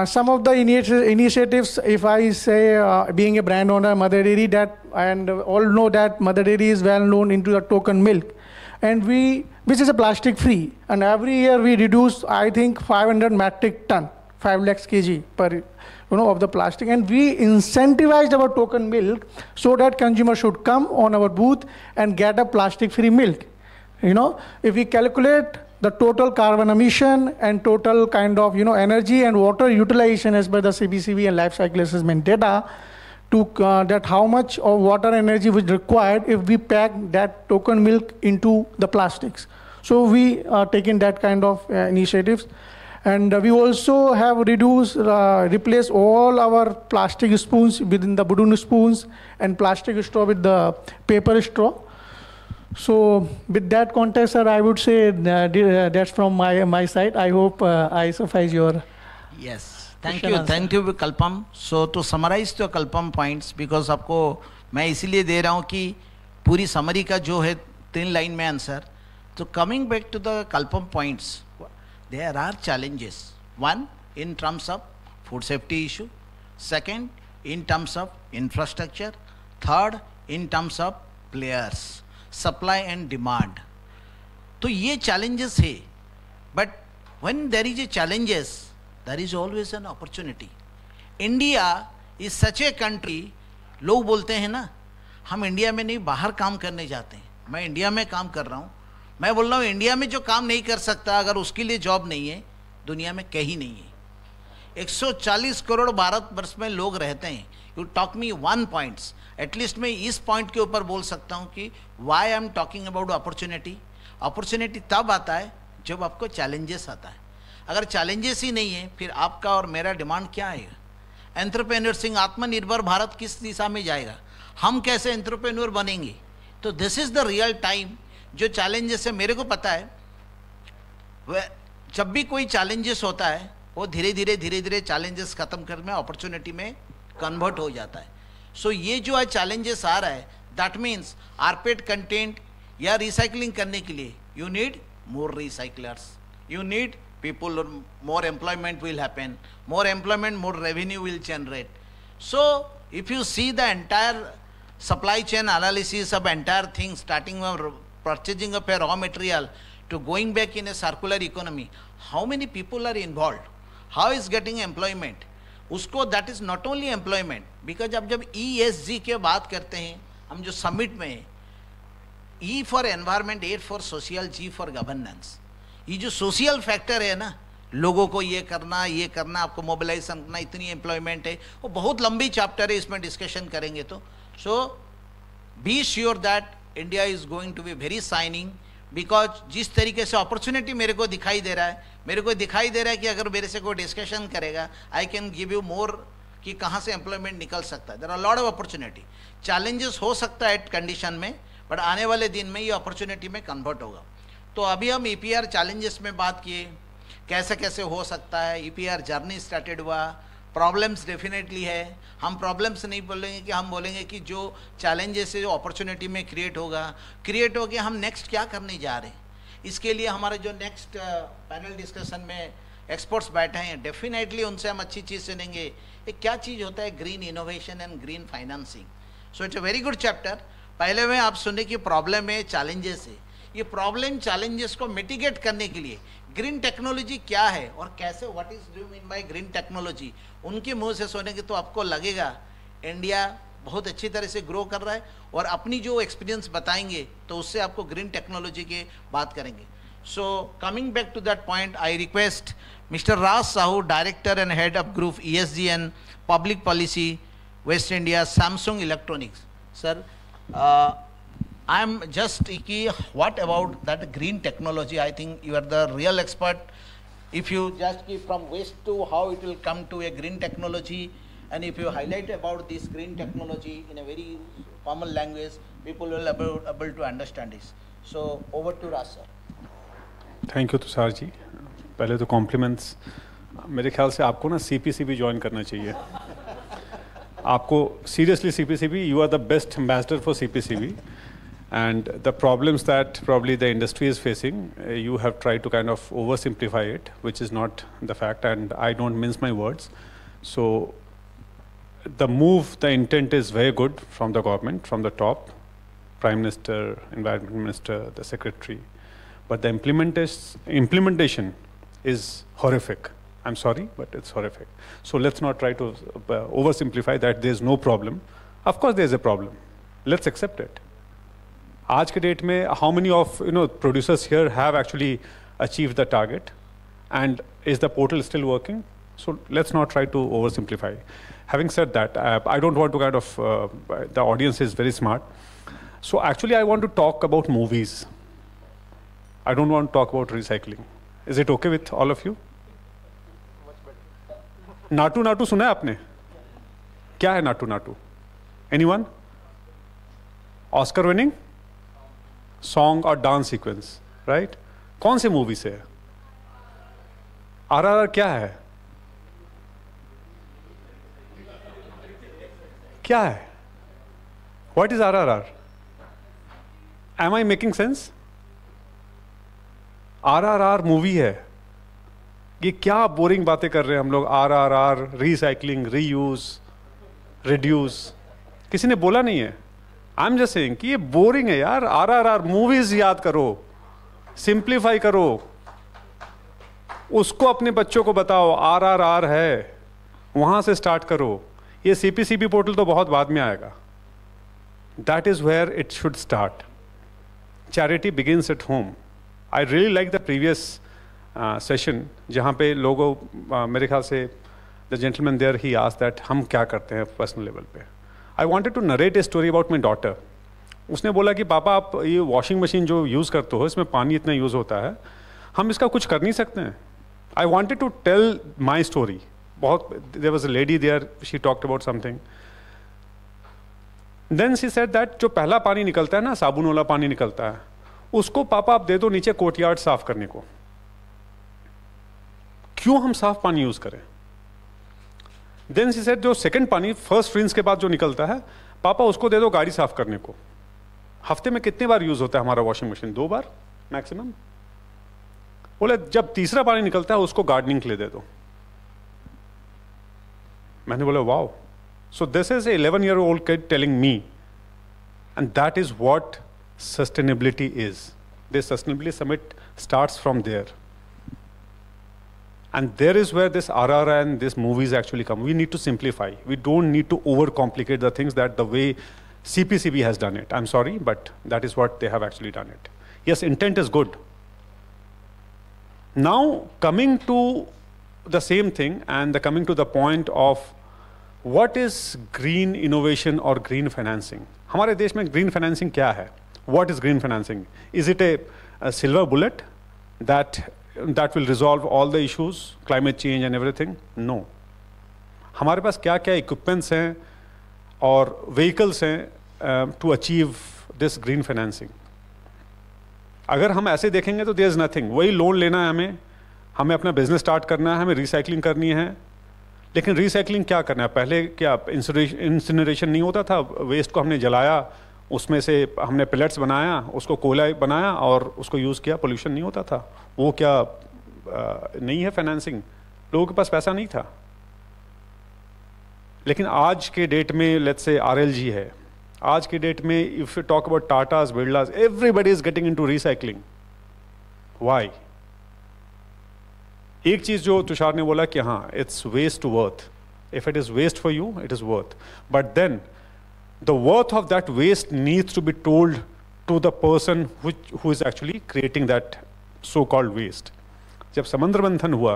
some of the initiatives, if I say being a brand owner, Mother Dairy, that, and all know that Mother Dairy is well known into the token milk, and which is a plastic free, and every year we reduce, I think, 500 metric ton, 5 lakhs kg per, of the plastic, and we incentivized our token milk so that consumer should come on our booth and get a plastic free milk. If we calculate the total carbon emission and total kind of energy and water utilization as per the CBCB and life cycle assessment data, to that how much of water energy was required if we pack that token milk into the plastics. So we are taking that kind of initiatives. And we also have replaced all our plastic spoons within the wooden spoons and plastic straw with the paper straw. So with that context, sir, I would say that's from my side. I hope I suffice your Yes, thank you Kalpam. So to summarize the Kalpam points, because आपको मैं इसीलिए दे रहा हूँ कि पूरी summary का जो है 3 लाइन में आंसर. तो coming back to the Kalpam points, there are challenges. One, in terms of food safety issue. Second, in terms of infrastructure. Third, in terms of players, supply and demand. तो ये challenges है. But when there is a challenges, there is always an opportunity. India is such a country, लोग बोलते हैं ना, हम India में नहीं बाहर काम करने जाते हैं. मैं इंडिया में काम कर रहा हूँ. मैं बोल रहा हूँ इंडिया में जो काम नहीं कर सकता, अगर उसके लिए जॉब नहीं है, दुनिया में कहीं नहीं है. 140 करोड़ भारतवर्ष में लोग रहते हैं. You talk me 1 points, at least मैं इस पॉइंट के ऊपर बोल सकता हूँ कि why I am talking about opportunity. Opportunity तब आता है जब आपको चैलेंजेस आता है. अगर चैलेंजेस ही नहीं है, फिर आपका और मेरा डिमांड क्या आएगा? एंटरप्रेन्योर आत्मनिर्भर भारत किस दिशा में जाएगा? हम कैसे एंटरप्रेन्योर बनेंगे? तो this is the real time. जो चैलेंजेस है, मेरे को पता है, जब भी कोई चैलेंजेस होता है, वो धीरे धीरे चैलेंजेस खत्म कर में अपॉर्चुनिटी में कन्वर्ट हो जाता है. सो ये जो है चैलेंजेस आ रहा है, दैट मीन्स आरपेट कंटेंट या रिसाइकलिंग करने के लिए you need more recyclers, you need people, more employment will happen, more employment, more revenue will generate. So if you see the entire supply chain analysis of entire thing, starting from purchasing of a raw material to going back in a circular economy, how many people are involved, how is getting employment, उसको that is not only employment, because अब जब ESG के बात करते हैं हम जो summit में, E for environment, A for social, G for governance. ये जो सोशल फैक्टर है ना, लोगों को ये करना आपको मोबिलाइज करना, इतनी एम्प्लॉयमेंट है, वो बहुत लंबी चैप्टर है, इसमें डिस्कशन करेंगे तो. So be sure that India is going to be very shining, because जिस तरीके से अपॉर्चुनिटी मेरे को दिखाई दे रहा है, कि अगर मेरे से कोई डिस्कशन करेगा, I can give you more कि कहाँ से एम्प्लॉयमेंट निकल सकता है. There are lot of opportunity. Challenges हो सकता है एट कंडीशन में, बट आने वाले दिन में ये अपॉर्चुनिटी में कन्वर्ट होगा. तो अभी हम EPR चैलेंजेस में बात किए, कैसे कैसे हो सकता है. EPR जर्नी स्टार्टेड हुआ, प्रॉब्लम्स डेफिनेटली है. हम प्रॉब्लम्स नहीं बोलेंगे, कि हम बोलेंगे कि जो चैलेंजेस है, जो अपॉर्चुनिटी में क्रिएट होके हम नेक्स्ट क्या करने जा रहे हैं. इसके लिए हमारे जो नेक्स्ट पैनल डिस्कशन में एक्सपर्ट्स बैठे हैं, डेफिनेटली उनसे हम अच्छी चीज़ सुनेंगे. ये क्या चीज़ होता है green innovation and green financing. So it's a very good chapter. पहले में आप सुने कि प्रॉब्लम है, चैलेंजेस है. ये प्रॉब्लम चैलेंजेस को मिटिगेट करने के लिए ग्रीन टेक्नोलॉजी क्या है और कैसे, what is do mean by green technology, उनके मुंह से सुनेंगे तो आपको लगेगा इंडिया बहुत अच्छी तरह से ग्रो कर रहा है. और अपनी जो एक्सपीरियंस बताएंगे तो उससे आपको ग्रीन टेक्नोलॉजी की बात करेंगे. So coming back to that point, I request mister Raj Sahu, director and head of group ESG and public policy west India, Samsung electronics. Sir, I'm just what about that green technology? I think you are the real expert. If you just give from waste to how it will come to a green technology, and if you highlight about this green technology in a very common language, people will able to understand this. So over to Raj sir. Thank you Tushar ji. पहले तो compliments. मेरे ख्याल से आपको ना CPCB join करना चाहिए. आपको seriously CPCB, you are the best ambassador for CPCB. And the problems that probably the industry is facing, you have tried to kind of oversimplify it, which is not the fact, and I don't mince my words. So the move, the intent is very good from the government, from the top, Prime Minister, Environment Minister, the Secretary. But the implementation is horrific. I'm sorry, but it's horrific. So let's not try to oversimplify that there's no problem. Of course there's a problem. Let's accept it. आज के date में how many of producers here have actually achieved the target, and is the portal still working? So let's not try to oversimplify. Having said that, I don't want to kind of the audience is very smart, so actually I want to talk about movies. I don't want to talk about recycling. Is it okay with all of you? Naatu Naatu सुना है आपने? क्या है Naatu Naatu? Anyone? Oscar winning song और dance sequence, right? कौन से movie से है? आरआरआर क्या है? क्या है? What is RRR? Am I making sense? RRR movie है। ये क्या बोरिंग बातें कर रहे हैं हम लोग? आरआरआर, रिसाइकलिंग, रीयूज, रिड्यूस, किसी ने बोला नहीं है। आई एम जस्ट सेइंग कि ये बोरिंग है यार। आरआरआर मूवीज याद करो, सिंप्लीफाई करो, उसको अपने बच्चों को बताओ आरआरआर है, वहां से स्टार्ट करो। ये सीपीसीबी पोर्टल तो बहुत बाद में आएगा। That is where it should start. Charity begins at home. I really like the previous session जहाँ पे लोगों मेरे ख्याल से the gentleman there he asked that हम क्या करते हैं पर्सनल लेवल पे। I wanted to narrate a story about my daughter. उसने बोला कि पापा आप ये वॉशिंग मशीन जो यूज़ करते हो इसमें पानी इतना यूज़ होता है, हम इसका कुछ कर नहीं सकते हैं। I wanted to tell my story. बहुत there was a lady there, she talked about something, then she said that जो पहला पानी निकलता है ना, साबुन वाला पानी निकलता है, उसको पापा आप दे दो नीचे कोर्टयार्ड साफ करने को। क्यों हम साफ पानी यूज करें? देन शी सेड जो सेकंड पानी फर्स्ट रिंस के बाद जो निकलता है, पापा उसको दे दो गाड़ी साफ करने को। हफ्ते में कितने बार यूज होता है हमारा वॉशिंग मशीन? 2 बार मैक्सिमम। बोले जब तीसरा पानी निकलता है उसको गार्डनिंग के लिए दे दो। मैंने बोला wow, so this is 11-year-old kid telling me, and that is what sustainability is. This sustainability summit starts from there. And there is where this RRR and these movies actually come. We need to simplify. We don't need to overcomplicate the things that the way CPCB has done it. I'm sorry, but that is what they have actually done it. Yes, intent is good. Now, coming to the same thing and coming to the point of what is green innovation or green financing. हमारे देश में green financing क्या है? What is green financing? Is it a silver bullet that will resolve all the issues, climate change and everything? No. हमारे पास क्या क्या equipments हैं और vehicles हैं to achieve this green financing? अगर हम ऐसे देखेंगे तो there is nothing. वही लोन लेना है हमें अपना बिजनेस स्टार्ट करना है, हमें रिसाइकलिंग करनी है। लेकिन रिसाइकलिंग क्या करना है? पहले क्या इंसिनरेशन नहीं होता था? वेस्ट को हमने जलाया, उसमें से हमने पेलेट्स बनाया, उसको कोयला बनाया और उसको यूज़ किया, पोल्यूशन नहीं होता था। वो क्या नहीं है फाइनेंसिंग? लोगों के पास पैसा नहीं था। लेकिन आज के डेट में लेट्स से RLG है, आज के डेट में if you talk about Tatas, Birlas, everybody is getting into recycling. Why? एक चीज जो तुषार ने बोला कि हाँ, it's waste to worth. If it is waste for you, it is worth, but then the worth of that waste needs to be told to the person who is actually creating that so-called waste. जब समुद्र मंथन हुआ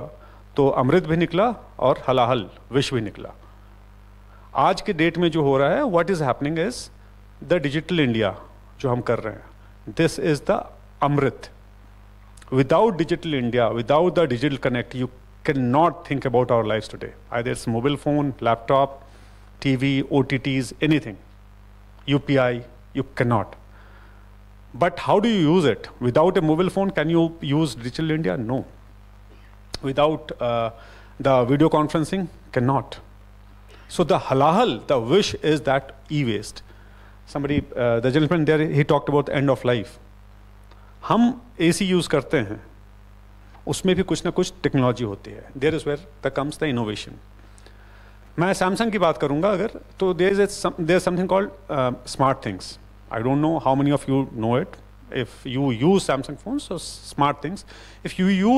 तो अमृत भी निकला और हलाहल विष भी निकला। आज के डेट में जो हो रहा है, what is happening is the digital India जो हम कर रहे हैं, this is the Amrit. Without digital India, without the digital connect, you cannot think about our lives today. Either it's mobile phone, laptop, TV, OTTs, anything. UPI, you cannot. But how do you use it? Without a mobile phone, can you use digital India? No. Without the video conferencing, cannot. So the halahal, the wish is that e-waste. Somebody, the gentleman there, he talked about the end of life. हम AC use करते हैं, उसमें भी कुछ ना कुछ technology होती है। There is where there comes the innovation. मैं सैमसंग की बात करूंगा अगर, तो there is something called smart things. I don't know how many of you know it. If you use Samsung phones, so smart things. If you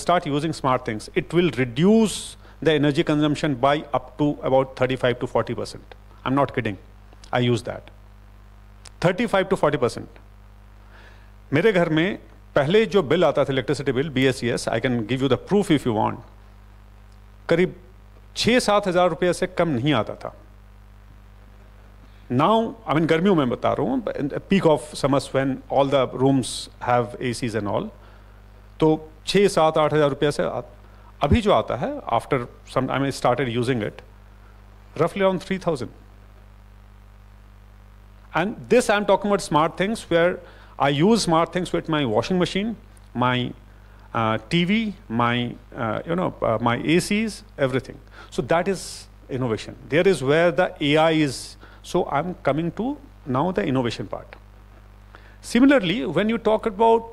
start using smart things, it will reduce the energy consumption by up to about 35 to 40%. I'm not kidding. I use that. 35 to 40%. मेरे घर में पहले जो bill आता था, electricity bill, BSES, I can give you the proof if you want, करीब 6-7 हज़ार रुपये से कम नहीं आता था। नाउ आई मीन गर्मियों में बता रहा हूँ, peak of summers when all the rooms have ACs and all, तो 6-7-8 हज़ार रुपये से अभी जो आता है, after some time I started using it, roughly around 3,000. And this I'm talking about smart things where I use smart things with my washing machine, my TV, my my ACs, everything. So that is innovation. There is where the AI is. So I'm coming to now the innovation part. Similarly, when you talk about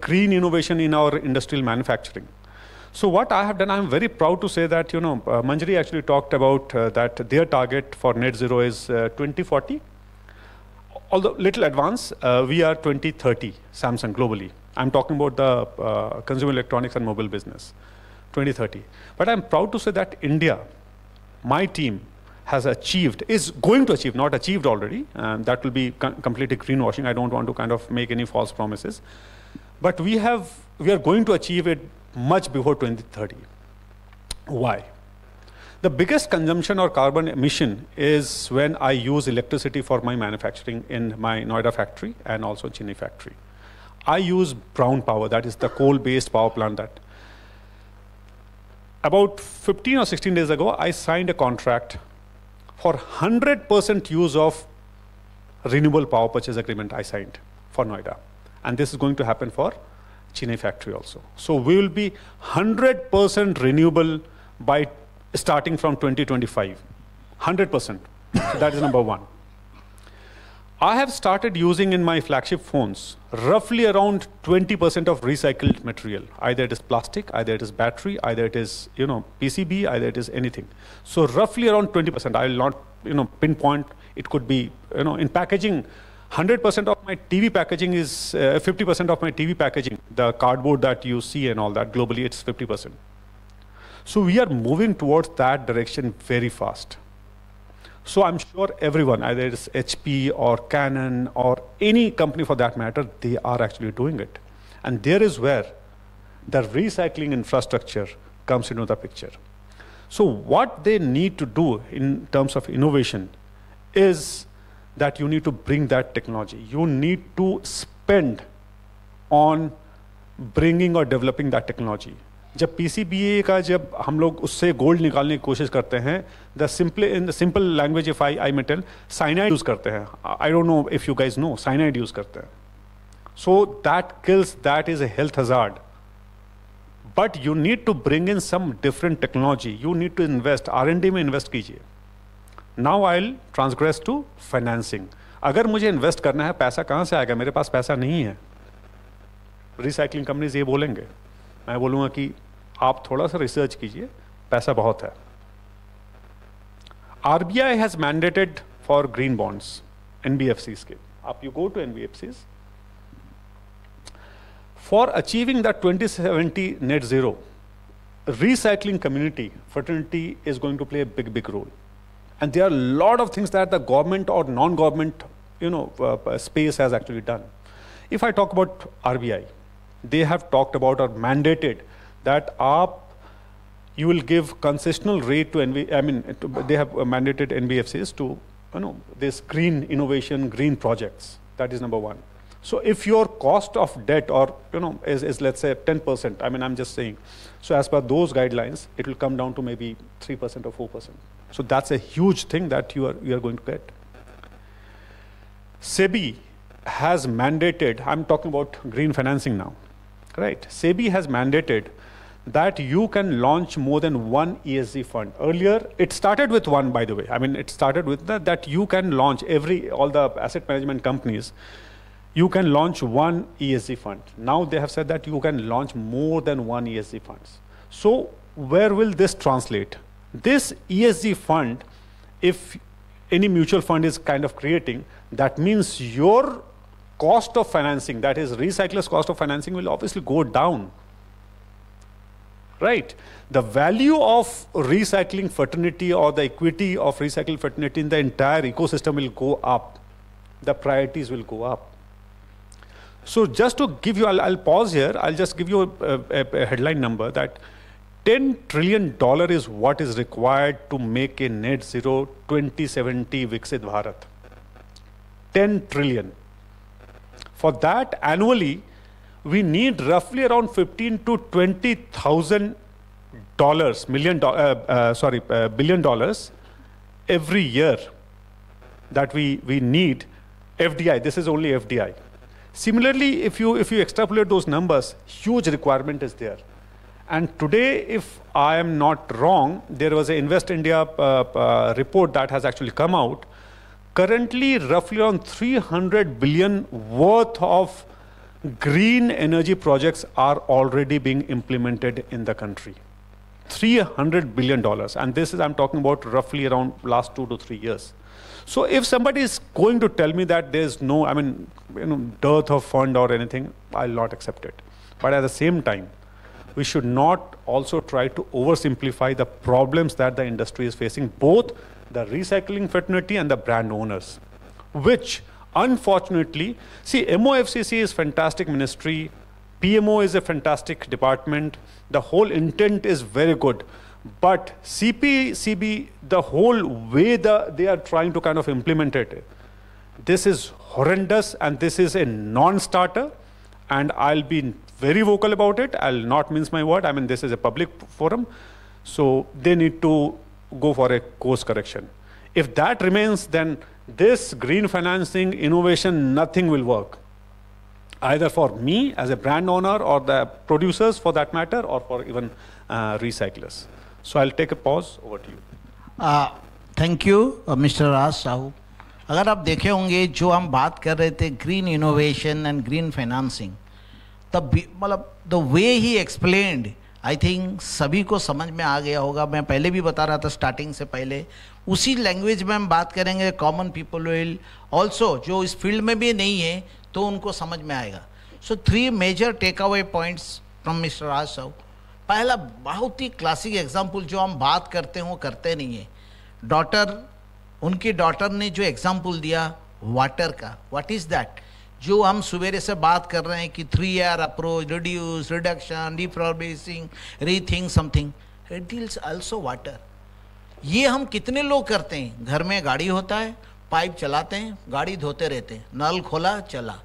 green innovation in our industrial manufacturing. So what I have done, I'm very proud to say that Manjari actually talked about that their target for net zero is 2040. Although little advanced, we are 2030, Samsung globally. I'm talking about the consumer electronics and mobile business, 2030. But I'm proud to say that India, my team, has achieved, is going to achieve, not achieved already, and that will be completely greenwashing. I don't want to kind of make any false promises. But we are going to achieve it much before 2030. Why? The biggest consumption or carbon emission is when I use electricity for my manufacturing in my Noida factory and also Chennai factory. I use brown power, that is the coal-based power plant. That about 15 or 16 days ago, I signed a contract for 100% use of renewable power purchase agreement I signed for Noida. And this is going to happen for Chennai factory also. So we will be 100% renewable by starting from 2025. 100%. So that is number one. I have started using in my flagship phones roughly around 20% of recycled material. Either it is plastic, either it is battery, either it is PCB, either it is anything. So roughly around 20%. I will not pinpoint. It could be in packaging. 100% of my TV packaging is 50% of my TV packaging. The cardboard that you see and all that globally, it's 50%. So we are moving towards that direction very fast. So I'm sure everyone, either it's HP or Canon or any company for that matter, they are actually doing it. And there is where the recycling infrastructure comes into the picture. So what they need to do in terms of innovation is that you need to bring that technology. You need to spend on bringing or developing that technology. जब PCBA का जब हम लोग उससे gold निकालने की कोशिश करते हैं, in the simple language if I may tell, cyanide use करते हैं. I don't know if you guys know, cyanide use करते हैं. So that kills, that is a health hazard. But you need to bring in some different technology. You need to invest, R&D में invest कीजिए. Now I'll transgress to financing. अगर मुझे invest करना है, पैसा कहाँ से आएगा? मेरे पास पैसा नहीं है. Recycling companies ये बोलेंगे. मैं बोलूँगा कि आप थोड़ा सा रिसर्च कीजिए, पैसा बहुत है. RBI has mandated for green bonds, NBFCs के. आप you go to NBFCs. For achieving that 2070 net zero, recycling community, fraternity is going to play a big role. And there are a lot of things that the government or non-government, space has actually done. If I talk about RBI, they have talked about or mandated that you will give concessional rate to they have mandated NBFCs to, this green innovation, green projects. That is number one. So if your cost of debt or, is let's say 10%, I'm just saying, so as per those guidelines, it will come down to maybe 3% or 4%. So that's a huge thing that you are going to get. SEBI has mandated, I'm talking about green financing now, right? SEBI has mandated that you can launch more than one ESG fund. Earlier, it started with one, by the way. It started with that you can launch all the asset management companies, you can launch one ESG fund. Now they have said that you can launch more than one ESG funds. So where will this translate? This ESG fund, if any mutual fund is kind of creating, that means your cost of financing, that is recyclers' cost of financing, will obviously go down. Right? The value of recycling fraternity or the equity of recycling fraternity in the entire ecosystem will go up. The priorities will go up. So just to give you, I'll pause here, I'll just give you a headline number that $10 trillion is what is required to make a net zero 2070 Viksit Bharat. 10 trillion. For that, annually, we need roughly around 15 to 20,000 billion dollars every year that we need FDI. This is only FDI. Similarly, if you extrapolate those numbers, huge requirement is there. And today, if I am not wrong, there was an Invest India report that has actually come out. Currently, roughly around 300 billion worth of green energy projects are already being implemented in the country. $300 billion. And this is, I'm talking about roughly around last 2 to 3 years. So if somebody is going to tell me that there's no, dearth of fund or anything, I'll not accept it. But at the same time, we should not also try to oversimplify the problems that the industry is facing, both the recycling fraternity and the brand owners, which unfortunately, see, MOFCC is fantastic ministry, PMO is a fantastic department, the whole intent is very good, but CPCB, the whole way they are trying to kind of implement it, this is horrendous and this is a non-starter, and I'll be very vocal about it. I'll not mince my word. This is a public forum, so they need to go for a course correction. If that remains, then this green financing innovation, nothing will work, either for me as a brand owner or the producers for that matter, or for even recyclers. So I'll take a pause. Over to you. Thank you, Mr. Raj Sahu. अगर आप देखे होंगे जो हम बात कर रहे थे green innovation and green financing, तब मतलब the way he explained, I think सभी को समझ में आ गया होगा. मैं पहले भी बता रहा था स्टार्टिंग से पहले, उसी लैंग्वेज में हम बात करेंगे. कॉमन पीपल विल ऑल्सो, जो इस फील्ड में भी नहीं है तो उनको समझ में आएगा. So 3 major take away points from mister Raj Sahu. पहला बहुत ही क्लासिक एग्जाम्पल, जो हम बात करते हैं वो करते नहीं है. उनकी डॉटर ने जो एग्जाम्पल दिया वाटर का, व्हाट इज दैट, जो हम सवेरे से बात कर रहे हैं कि 3R approach, reduce, reduction, reprocessing, rethink something, it deals also water. ये हम कितने लोग करते हैं. घर में गाड़ी होता है, पाइप चलाते हैं, गाड़ी धोते रहते हैं, नल खोला चला,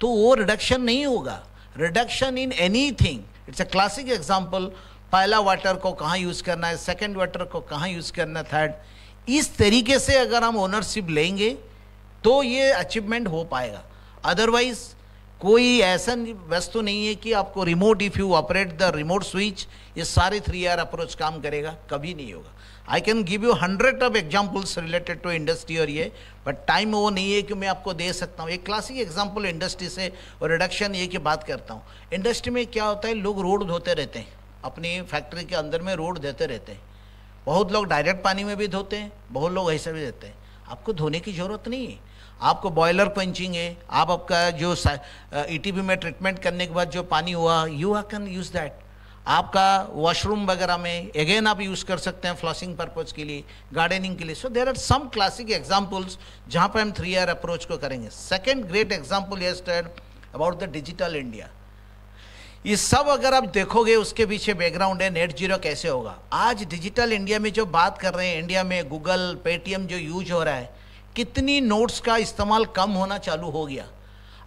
तो वो रिडक्शन नहीं होगा. Reduction in anything, it's a classic example. पहला वाटर को कहाँ यूज़ करना है, सेकेंड वाटर को कहाँ यूज़ करना है, थर्ड. इस तरीके से अगर हम ओनरशिप लेंगे तो ये अचीवमेंट हो पाएगा. अदरवाइज कोई ऐसा वस्तु नहीं है कि आपको remote, if you operate the remote switch, ये सारे 3R अप्रोच काम करेगा, कभी नहीं होगा. I can give you 100 of examples related to industry और ये, बट टाइम वो नहीं है कि मैं आपको दे सकता हूँ. एक क्लासिक एग्जाम्पल इंडस्ट्री से और रिडक्शन ये की बात करता हूँ. इंडस्ट्री में क्या होता है, लोग रोड धोते रहते हैं, अपनी फैक्ट्री के अंदर में रोड देते रहते हैं. बहुत लोग डायरेक्ट पानी में भी धोते हैं, बहुत लोग ऐसे भी देते हैं. आपको धोने की ज़रूरत नहीं है. आपको बॉयलर पंचिंग है, आपका जो ETP में ट्रीटमेंट करने के बाद जो पानी हुआ, यू कैन यूज़ दैट. आपका वॉशरूम वगैरह में अगेन आप यूज़ कर सकते हैं फ्लॉसिंग पर्पज़ के लिए, गार्डनिंग के लिए. So there are some classic examples जहाँ पर हम 3R अप्रोच को करेंगे. Second great example yesterday about the digital India. ये सब अगर आप देखोगे उसके पीछे बैकग्राउंड है नेट जीरो कैसे होगा. आज डिजिटल इंडिया में जो बात कर रहे हैं, इंडिया में गूगल, पेटीएम जो यूज हो रहा है, कितनी नोट्स का इस्तेमाल कम होना चालू हो गया.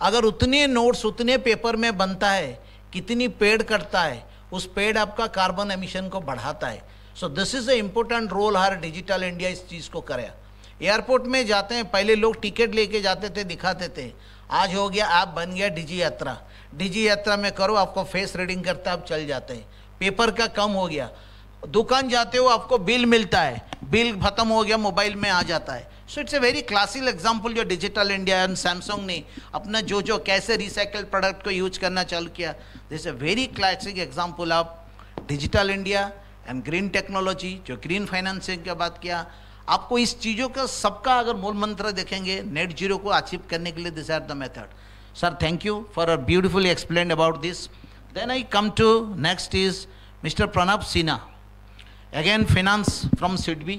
अगर उतने नोट्स उतने पेपर में बनता है, कितनी पेड़ कटता है, उस पेड़ आपका कार्बन एमिशन को बढ़ाता है. So this is a important role हर डिजिटल इंडिया इस चीज़ को करे. एयरपोर्ट में जाते हैं, पहले लोग टिकट लेके जाते थे, दिखाते थे. आज हो गया, ऐप बन गया डिजी यात्रा. डिजी यात्रा में करो, आपको फेस रीडिंग करता है, आप चल जाते हैं. पेपर का कम हो गया. दुकान जाते हो, आपको बिल मिलता है, बिल खत्म हो गया, मोबाइल में आ जाता है. So it's a very classic example जो डिजिटल इंडिया एंड सैमसंग ने अपना जो कैसे रिसाइकल प्रोडक्ट को यूज करना चालू किया. This is a very classic example of digital India and green technology. जो ग्रीन फाइनेंसिंग की बात किया, आपको इस चीज़ों का सबका अगर मूल मंत्र देखेंगे नेट जीरो को अचीव करने के लिए, this are the method. Sir, thank you for a beautifully explained about this. Then I come to next is Mr. Pranab Sinha. Again, finance from SIDBI.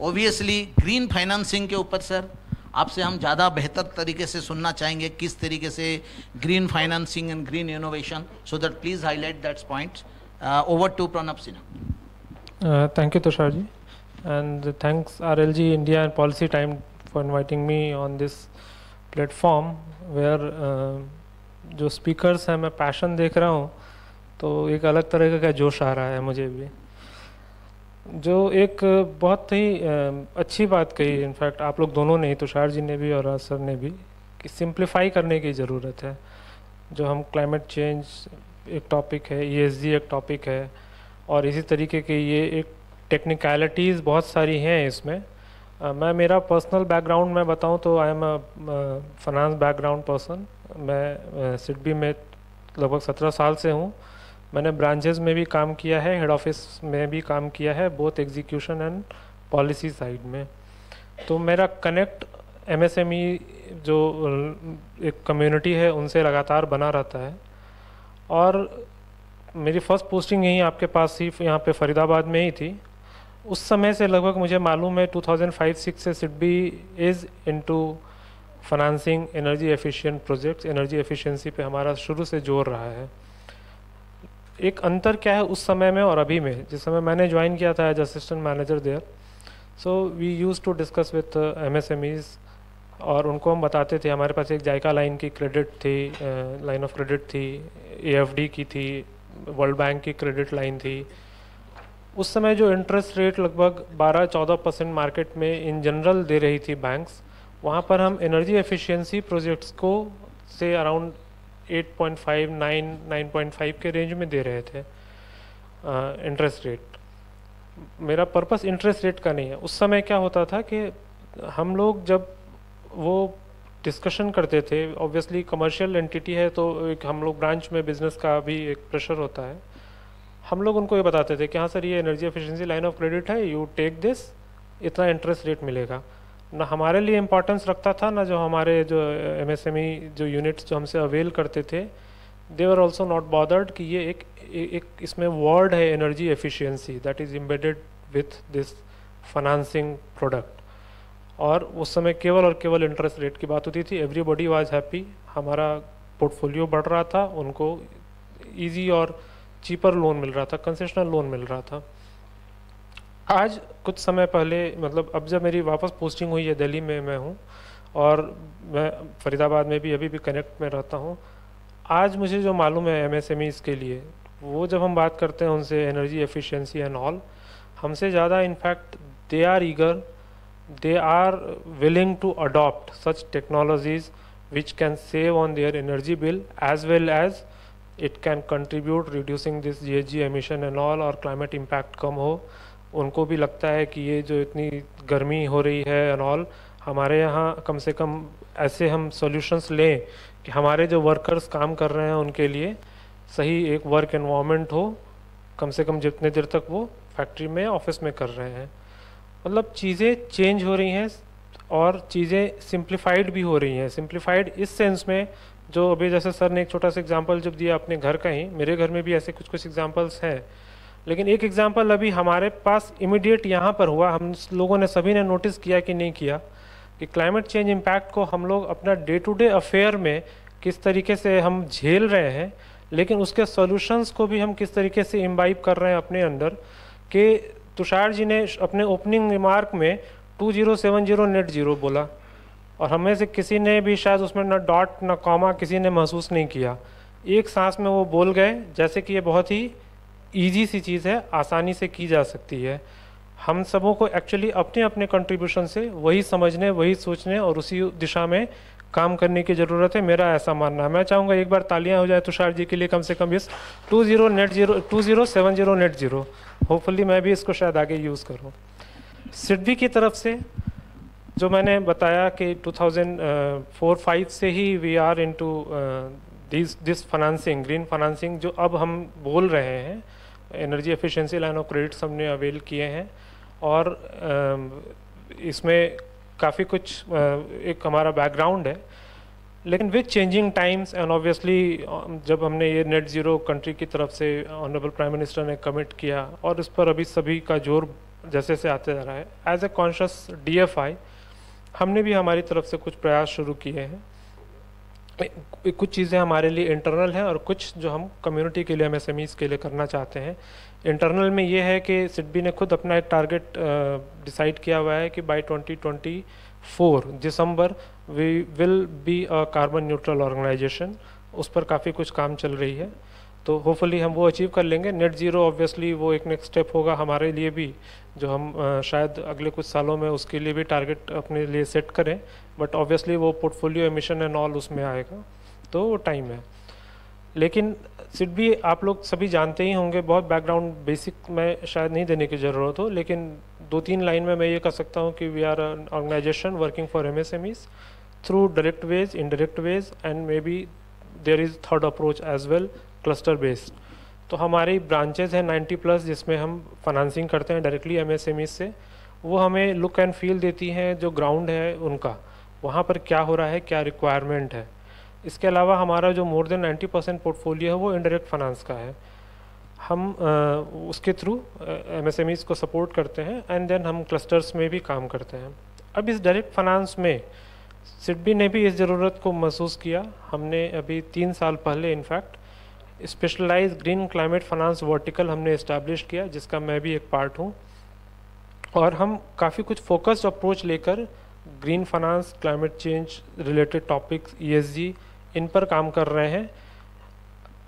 Obviously, green financing के ऊपर sir आपसे हम ज़्यादा बेहतर तरीके से सुनना चाहेंगे, किस तरीके से green financing and green innovation. So that please highlight that point. Over to Pranab Sinha. Thank you, Tushar ji, and thanks RLG India and Policy Time for inviting me on this platform where जो speakers हैं मैं passion देख रहा हूँ, तो एक अलग तरह का जोश आ रहा है मुझे भी। जो एक बहुत ही अच्छी बात कही, इनफैक्ट आप लोग दोनों ने ही, तुषार जी ने भी और राज सर ने भी, कि सिंप्लीफाई करने की ज़रूरत है। जो हम क्लाइमेट चेंज एक टॉपिक है, ESG एक टॉपिक है, और इसी तरीके के ये एक टेक्निकलिटीज़ बहुत सारी हैं इसमें। मैं मेरा पर्सनल बैकग्राउंड मैं बताऊं तो I am a finance background person. मैं सिडबी में लगभग 17 साल से हूं। मैंने ब्रांचेस में भी काम किया है, हेड ऑफिस में भी काम किया है, both execution and policy side में। तो मेरा कनेक्ट MSME जो एक कम्युनिटी है उनसे लगातार बना रहता है। और मेरी फर्स्ट पोस्टिंग यहीं आपके पास ही यहाँ पे फरीदाबाद में ही थी। उस समय से लगभग मुझे मालूम है 2005-06 से SIDBI is into financing energy efficient projects. Energy efficiency पे हमारा शुरू से जोर रहा है। एक अंतर क्या है उस समय में और अभी में? जिस समय मैंने ज्वाइन किया था as assistant manager there, so we use to discuss with MSMEs, और उनको हम बताते थे। हमारे पास एक जायका लाइन की क्रेडिट थी, लाइन ऑफ क्रेडिट थी, AFD की थी, वर्ल्ड बैंक की क्रेडिट लाइन थी। उस समय जो इंटरेस्ट रेट लगभग 12-14% मार्केट में इन जनरल दे रही थी बैंक्स, वहाँ पर हम एनर्जी एफिशिएंसी प्रोजेक्ट्स को से अराउंड 8.5, 9.5 के रेंज में दे रहे थे इंटरेस्ट रेट। मेरा पर्पस इंटरेस्ट रेट का नहीं है। उस समय क्या होता था कि हम लोग जब वो डिस्कशन करते थे, ऑब्वियसली कमर्शियल एंटिटी है तो एक हम लोग ब्रांच में बिजनेस का भी एक प्रेशर होता है। हम लोग उनको ये बताते थे कि हाँ सर, ये energy efficiency line of credit है, यू टेक दिस, इतना इंटरेस्ट रेट मिलेगा। ना हमारे लिए इम्पोर्टेंस रखता था, ना जो हमारे जो MSME जो यूनिट्स जो हमसे अवेल करते थे, दे वर ऑल्सो नॉट बॉदर्ड कि ये एक इसमें वर्ड है energy efficiency that is embedded with this financing product. और उस समय केवल और केवल इंटरेस्ट रेट की बात होती थी। एवरीबॉडी वाज हैप्पी, हमारा पोर्टफोलियो बढ़ रहा था, उनको ईजी और चीपर लोन मिल रहा था, कंसेशनल लोन मिल रहा था। आज कुछ समय पहले, मतलब अब जब मेरी वापस पोस्टिंग हुई है, दिल्ली में मैं हूँ और मैं फरीदाबाद में भी अभी भी कनेक्ट में रहता हूँ। आज मुझे जो मालूम है MSMEs के लिए, वो जब हम बात करते हैं उनसे एनर्जी एफिशिएंसी एंड ऑल, हमसे ज़्यादा in fact they are eager, they are willing to adopt such technologies which can save on their energy bill as well as it can contribute reducing this GHG emission and all, और climate impact कम हो। उनको भी लगता है कि ये जो इतनी गर्मी हो रही है and all, हमारे यहाँ कम से कम ऐसे हम solutions लें कि हमारे जो workers काम कर रहे हैं उनके लिए सही एक work environment हो, कम से कम जितने देर तक वो फैक्ट्री में ऑफिस में कर रहे हैं। मतलब चीज़ें चेंज हो रही हैं और चीज़ें सिंप्लीफाइड भी हो रही हैं। सिंप्लीफाइड इस सेंस में, जो अभी जैसे सर ने एक छोटा सा एग्जांपल जब दिया अपने घर का ही, मेरे घर में भी ऐसे कुछ कुछ एग्जांपल्स हैं, लेकिन एक एग्जांपल अभी हमारे पास इमीडिएट यहाँ पर हुआ, हम लोगों ने सभी ने नोटिस किया कि नहीं किया, कि क्लाइमेट चेंज इम्पैक्ट को हम लोग अपना डे टू डे अफेयर में किस तरीके से हम झेल रहे हैं, लेकिन उसके सॉल्यूशंस को भी हम किस तरीके से इम्बाइब कर रहे हैं अपने अंदर। कि तुषार जी ने अपने ओपनिंग रिमार्क में 2070 नेट जीरो बोला, और हमें से किसी ने भी शायद उसमें ना डॉट ना कॉमा किसी ने महसूस नहीं किया। एक सांस में वो बोल गए, जैसे कि ये बहुत ही ईजी सी चीज़ है, आसानी से की जा सकती है। हम सबों को एक्चुअली अपने अपने कंट्रीब्यूशन से वही समझने, वही सोचने और उसी दिशा में काम करने की ज़रूरत है, मेरा ऐसा मानना है। मैं चाहूँगा एक बार तालियां हो जाए तुषार जी के लिए कम से कम इस 2070 नेट जीरो। होपफुली मैं भी इसको शायद आगे यूज़ करूँ। सिडबी की तरफ से जो मैंने बताया कि 2004-05 से ही we are into this financing, green financing, जो अब हम बोल रहे हैं, energy efficiency line of credits हमने अवेल किए हैं, और इसमें काफ़ी कुछ एक हमारा बैकग्राउंड है। लेकिन with changing times and obviously जब हमने ये नेट ज़ीरो कंट्री की तरफ से ऑनरेबल प्राइम मिनिस्टर ने कमिट किया, और इस पर अभी सभी का जोर जैसे से आते जा रहा है, एज ए कॉन्शियस DFI हमने भी हमारी तरफ से कुछ प्रयास शुरू किए हैं। कुछ चीज़ें हमारे लिए इंटरनल हैं और कुछ जो हम कम्युनिटी के लिए, MSMEs के लिए करना चाहते हैं। इंटरनल में ये है कि सिडबी ने खुद अपना एक टारगेट डिसाइड किया हुआ है कि by 2024 December we will be a carbon neutral organisation, उस पर काफ़ी कुछ काम चल रही है, तो होपफुली हम वो अचीव कर लेंगे। नेट ज़ीरो ऑब्वियसली वो एक नेक्स्ट स्टेप होगा हमारे लिए भी, जो हम शायद अगले कुछ सालों में उसके लिए भी टारगेट अपने लिए सेट करें, बट ऑब्वियसली वो पोर्टफोलियो एमिशन एंड ऑल उसमें आएगा, तो टाइम है। लेकिन सिड भी आप लोग सभी जानते ही होंगे, बहुत बैकग्राउंड बेसिक में शायद नहीं देने की ज़रूरत हो, लेकिन 2-3 लाइन में मैं ये कह सकता हूँ कि we are an organisation working for MSMEs through direct ways, indirect ways, and maybe there is third approach as well, cluster based. तो हमारी ब्रांचेज हैं 90+, जिसमें हम फाइनेंसिंग करते हैं डायरेक्टली MSMEs से। वो हमें लुक एंड फील देती हैं जो ग्राउंड है उनका, वहाँ पर क्या हो रहा है, क्या रिक्वायरमेंट है। इसके अलावा हमारा जो मोर देन 90% पोर्टफोलियो है वो इनडायरेक्ट फाइनेंस का है। हम उसके थ्रू MSMEs को सपोर्ट करते हैं, एंड देन हम क्लस्टर्स में भी काम करते हैं। अब इस डायरेक्ट फाइनेंस में सिडबी ने भी इस ज़रूरत को महसूस किया। हमने अभी 3 साल पहले in fact specialise green climate finance vertical हमने इस्टेब्लिश किया, जिसका मैं भी एक पार्ट हूँ, और हम काफ़ी कुछ फोकस्ड अप्रोच लेकर green finance, climate change related topics, ESG, इन पर काम कर रहे हैं।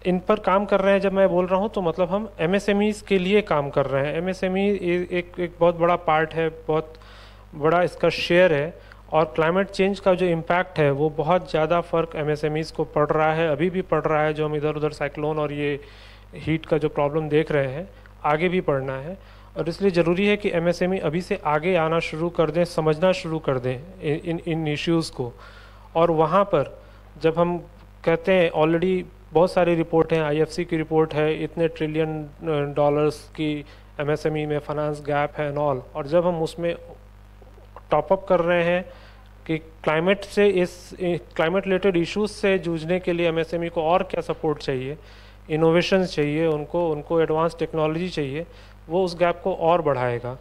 इन पर काम कर रहे हैं जब मैं बोल रहा हूँ तो मतलब हम MSMEs के लिए काम कर रहे हैं। MSME एक बहुत बड़ा पार्ट है, बहुत बड़ा इसका शेयर है, और क्लाइमेट चेंज का जो इम्पैक्ट है वो बहुत ज़्यादा फ़र्क MSMEs को पड़ रहा है, अभी भी पड़ रहा है। जो हम इधर उधर साइक्लोन और ये हीट का जो प्रॉब्लम देख रहे हैं, आगे भी पड़ना है, और इसलिए ज़रूरी है कि MSME अभी से आगे आना शुरू कर दें, समझना शुरू कर दें इन इश्यूज़ को। और वहाँ पर जब हम कहते हैं, ऑलरेडी बहुत सारी रिपोर्ट हैं, IFC की रिपोर्ट है, इतने $ट्रिलियन की MSME में फाइनेंस गैप है एंड ऑल, और जब हम उसमें टॉपअप कर रहे हैं कि क्लाइमेट से, इस क्लाइमेट रिलेटेड इश्यूज से जूझने के लिए MSME को और क्या सपोर्ट चाहिए, इनोवेशंस चाहिए, उनको एडवांस टेक्नोलॉजी चाहिए, वो उस गैप को और बढ़ाएगा।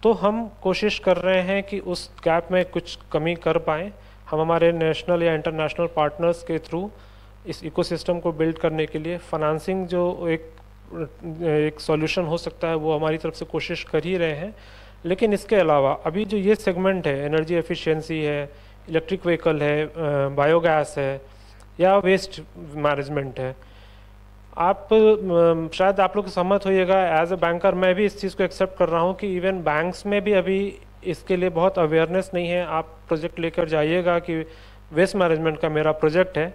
तो हम कोशिश कर रहे हैं कि उस गैप में कुछ कमी कर पाएँ। हम हमारे नेशनल या इंटरनेशनल पार्टनर्स के थ्रू इस इकोसिस्टम को बिल्ड करने के लिए फाइनेंसिंग जो एक सॉल्यूशन हो सकता है, वो हमारी तरफ से कोशिश कर ही रहे हैं। लेकिन इसके अलावा अभी जो ये सेगमेंट है, एनर्जी एफिशिएंसी है, इलेक्ट्रिक व्हीकल है, बायोगैस है, या वेस्ट मैनेजमेंट है, आप शायद आप लोग सहमत होइएगा, एज अ बैंकर मैं भी इस चीज़ को एक्सेप्ट कर रहा हूँ कि इवन बैंक्स में भी अभी इसके लिए बहुत अवेयरनेस नहीं है। आप प्रोजेक्ट लेकर जाइएगा कि वेस्ट मैनेजमेंट का मेरा प्रोजेक्ट है,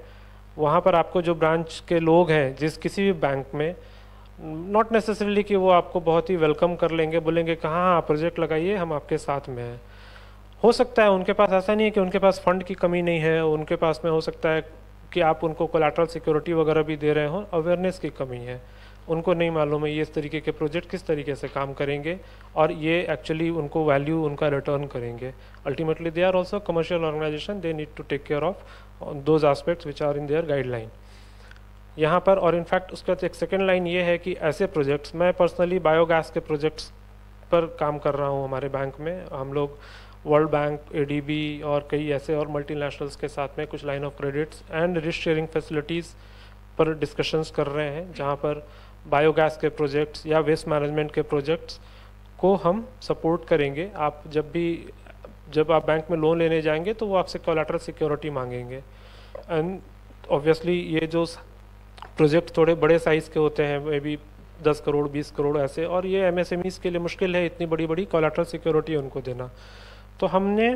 वहाँ पर आपको जो ब्रांच के लोग हैं जिस किसी भी बैंक में, नॉट नेसेसरीली कि वो आपको बहुत ही वेलकम कर लेंगे, बोलेंगे कहाँ हाँ प्रोजेक्ट लगाइए, हम आपके साथ में हैं। हो सकता है उनके पास, ऐसा नहीं है कि उनके पास फंड की कमी नहीं है, उनके पास में हो सकता है कि आप उनको कोलैटरल सिक्योरिटी वगैरह भी दे रहे हो, अवेयरनेस की कमी है, उनको नहीं मालूम है ये इस तरीके के प्रोजेक्ट किस तरीके से काम करेंगे और ये एक्चुअली उनको वैल्यू उनका रिटर्न करेंगे। Ultimately they are also commercial organisation, they need to take care of those aspects which are in their guideline यहाँ पर। और इनफैक्ट उसके बाद एक सेकेंड लाइन ये है कि ऐसे प्रोजेक्ट्स, मैं पर्सनली बायोगैस के प्रोजेक्ट्स पर काम कर रहा हूँ हमारे बैंक में। हम लोग वर्ल्ड बैंक, ADB और कई ऐसे और मल्टीनेशनल्स के साथ में कुछ line of credits and risk sharing facilities पर डिस्कशंस कर रहे हैं, जहाँ पर बायोगैस के प्रोजेक्ट्स या वेस्ट मैनेजमेंट के प्रोजेक्ट्स को हम सपोर्ट करेंगे। आप जब आप बैंक में लोन लेने जाएंगे तो वो आपसे कोलैटरल सिक्योरिटी मांगेंगे, एंड ऑब्वियसली ये जो प्रोजेक्ट थोड़े बड़े साइज़ के होते हैं, मे बी 10 करोड़ 20 करोड़ ऐसे, और ये MSMEs के लिए मुश्किल है इतनी बड़ी बड़ी कोलैटरल सिक्योरिटी उनको देना। तो हमने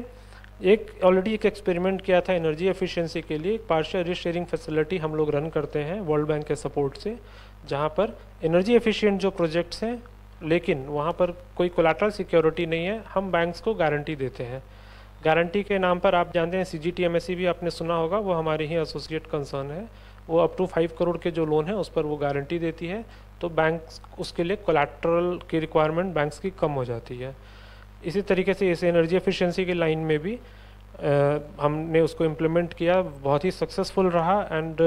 ऑलरेडी एक एक्सपेरिमेंट किया था एनर्जी एफिशिएंसी के लिए, पार्शियल रिस्क शेयरिंग फैसिलिटी हम लोग रन करते हैं वर्ल्ड बैंक के सपोर्ट से, जहाँ पर एनर्जी एफिशिएंट जो प्रोजेक्ट्स हैं लेकिन वहाँ पर कोई कोलैटरल सिक्योरिटी नहीं है, हम बैंक्स को गारंटी देते हैं। गारंटी के नाम पर आप जानते हैं CGTMSE भी आपने सुना होगा, वो हमारी ही एसोसिएट कंसर्न है, वो अप टू 5 करोड़ के जो लोन है उस पर वो गारंटी देती है, तो बैंक्स उसके लिए कोलैटरल की रिक्वायरमेंट बैंक्स की कम हो जाती है। इसी तरीके से इस एनर्जी एफिशिएंसी की लाइन में भी हमने उसको इम्प्लीमेंट किया, बहुत ही सक्सेसफुल रहा, एंड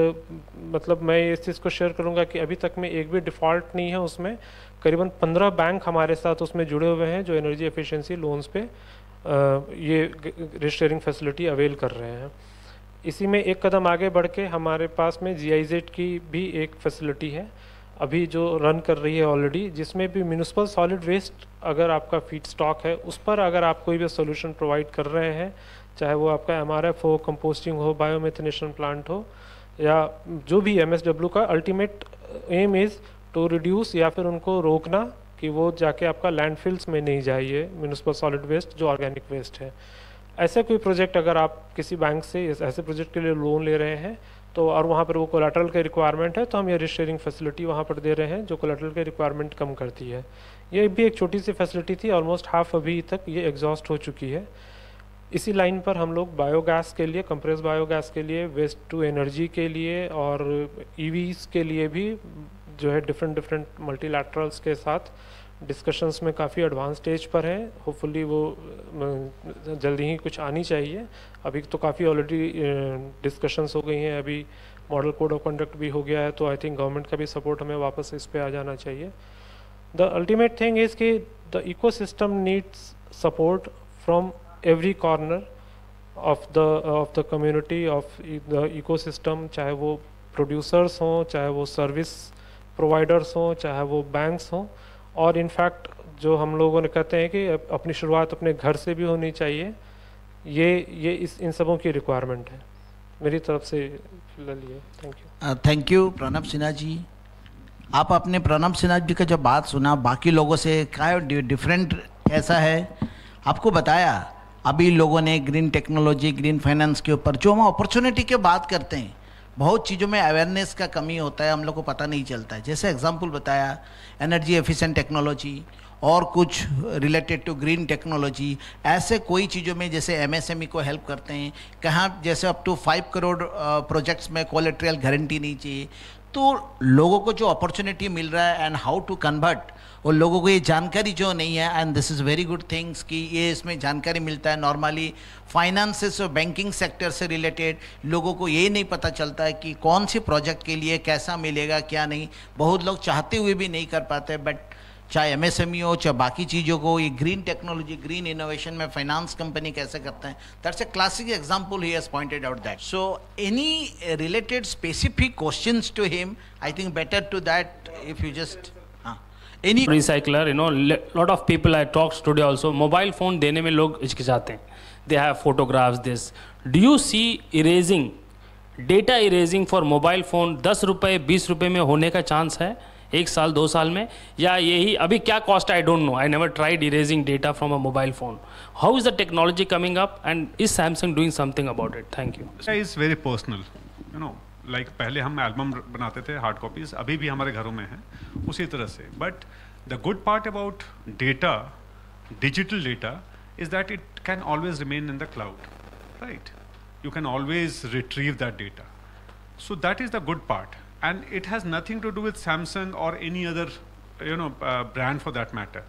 मतलब मैं इस चीज़ को शेयर करूंगा कि अभी तक में एक भी डिफ़ॉल्ट नहीं है उसमें। करीबन 15 बैंक हमारे साथ उसमें जुड़े हुए हैं जो एनर्जी एफिशिएंसी लोन्स पे ये रिस्क शेयरिंग फैसिलिटी अवेल कर रहे हैं। इसी में एक कदम आगे बढ़ के हमारे पास में GIZ की भी एक फैसिलिटी है अभी जो रन कर रही है ऑलरेडी, जिसमें भी म्यूनिसिपल सॉलिड वेस्ट अगर आपका फीड स्टॉक है उस पर अगर आप कोई भी सोल्यूशन प्रोवाइड कर रहे हैं, चाहे वो आपका MRF हो, कंपोस्टिंग हो, बायोमेथिनेशन प्लांट हो, या जो भी MSW का ultimate aim is to reduce या फिर उनको रोकना कि वो जाके आपका लैंडफिल्स में नहीं जाइए म्यूनिसिपल सॉलिड वेस्ट जो ऑर्गेनिक वेस्ट है। ऐसे कोई प्रोजेक्ट अगर आप किसी बैंक से ऐसे प्रोजेक्ट के लिए लोन ले रहे हैं तो और वहाँ पर वो कोलेटरल के रिक्वायरमेंट है तो हम ये रिस्क शेयरिंग फैसिलिटी वहाँ पर दे रहे हैं जो कोलेटरल के रिक्वायरमेंट कम करती है। ये भी एक छोटी सी फैसिलिटी थी, ऑलमोस्ट हाफ अभी तक ये एग्जॉस्ट हो चुकी है। इसी लाइन पर हम लोग बायोगैस के लिए, कंप्रेस बायोगैस के लिए, वेस्ट टू एनर्जी के लिए और EVs के लिए भी जो है डिफरेंट मल्टीलैटरल्स के साथ डिस्कशंस में काफ़ी एडवांस स्टेज पर है। होपफुली वो जल्दी ही कुछ आनी चाहिए। अभी तो काफ़ी ऑलरेडी डिस्कशंस हो गई हैं, अभी मॉडल कोड ऑफ कंडक्ट भी हो गया है, तो आई थिंक गवर्नमेंट का भी सपोर्ट हमें वापस इस पे आ जाना चाहिए। द अल्टीमेट थिंग इज़ कि the ecosystem needs support from every corner of the community of the ecosystem, चाहे वो प्रोड्यूसर्स हों, चाहे वो सर्विस प्रोवाइडर्स हों, चाहे वो बैंक्स हों, और इनफैक्ट जो हम लोगों ने कहते हैं कि अपनी शुरुआत अपने घर से भी होनी चाहिए। ये इन सबों की रिक्वायरमेंट है मेरी तरफ से फिलहाल ये। Thank you. Thank you Pranab Sinha ji. आप अपने प्रणब सिन्हा जी का जब बात सुना बाकी लोगों से क्या डिफरेंट कैसा है आपको बताया। अभी लोगों ने ग्रीन टेक्नोलॉजी, ग्रीन फाइनेंस के ऊपर जो हम अपॉर्चुनिटी की बात करते हैं, बहुत चीज़ों में अवेयरनेस का कमी होता है, हम लोग को पता नहीं चलता है। जैसे एग्जांपल बताया एनर्जी एफिशिएंट टेक्नोलॉजी और कुछ रिलेटेड टू ग्रीन टेक्नोलॉजी, ऐसे कोई चीज़ों में जैसे MSME को हेल्प करते हैं। कहाँ जैसे अप टू 5 करोड़ प्रोजेक्ट्स में कोलेटरल गारंटी नहीं चाहिए, तो लोगों को जो अपॉर्चुनिटी मिल रहा है एंड हाउ टू कन्वर्ट, और लोगों को ये जानकारी जो नहीं है, and this is very good things कि ये इसमें जानकारी मिलता है। नॉर्मली फाइनेंसेस और बैंकिंग सेक्टर से रिलेटेड लोगों को ये नहीं पता चलता है कि कौन से प्रोजेक्ट के लिए कैसा मिलेगा क्या नहीं, बहुत लोग चाहते हुए भी नहीं कर पाते। बट चाहे MSME हो चाहे बाकी चीज़ों को, ये ग्रीन टेक्नोलॉजी, ग्रीन इनोवेशन में फाइनेंस कंपनी कैसे करते हैं, that's a classic example he has pointed out that. So any related specific questions to him, I think better to that if you just any recycler, you know, lot of people I talked today also, mobile phone देने में लोग हिचकिचाते हैं, they have photographs this, do you see erasing, data erasing for mobile phone 10 रुपए 20 रुपए में होने का चांस है 1 साल 2 साल में, या यही अभी क्या cost I don't know, I never tried erasing data from a mobile phone, how is the technology coming up and is Samsung doing something about it? Thank you. It's very personal, you know, like पहले हम album बनाते थे hard copies, अभी भी हमारे घरों में है उसी तरह से। But the good part about data, digital data, is that it can always remain in the cloud, right? You can always retrieve that data, so that is the good part, and it has nothing to do with Samsung और any other brand for that matter.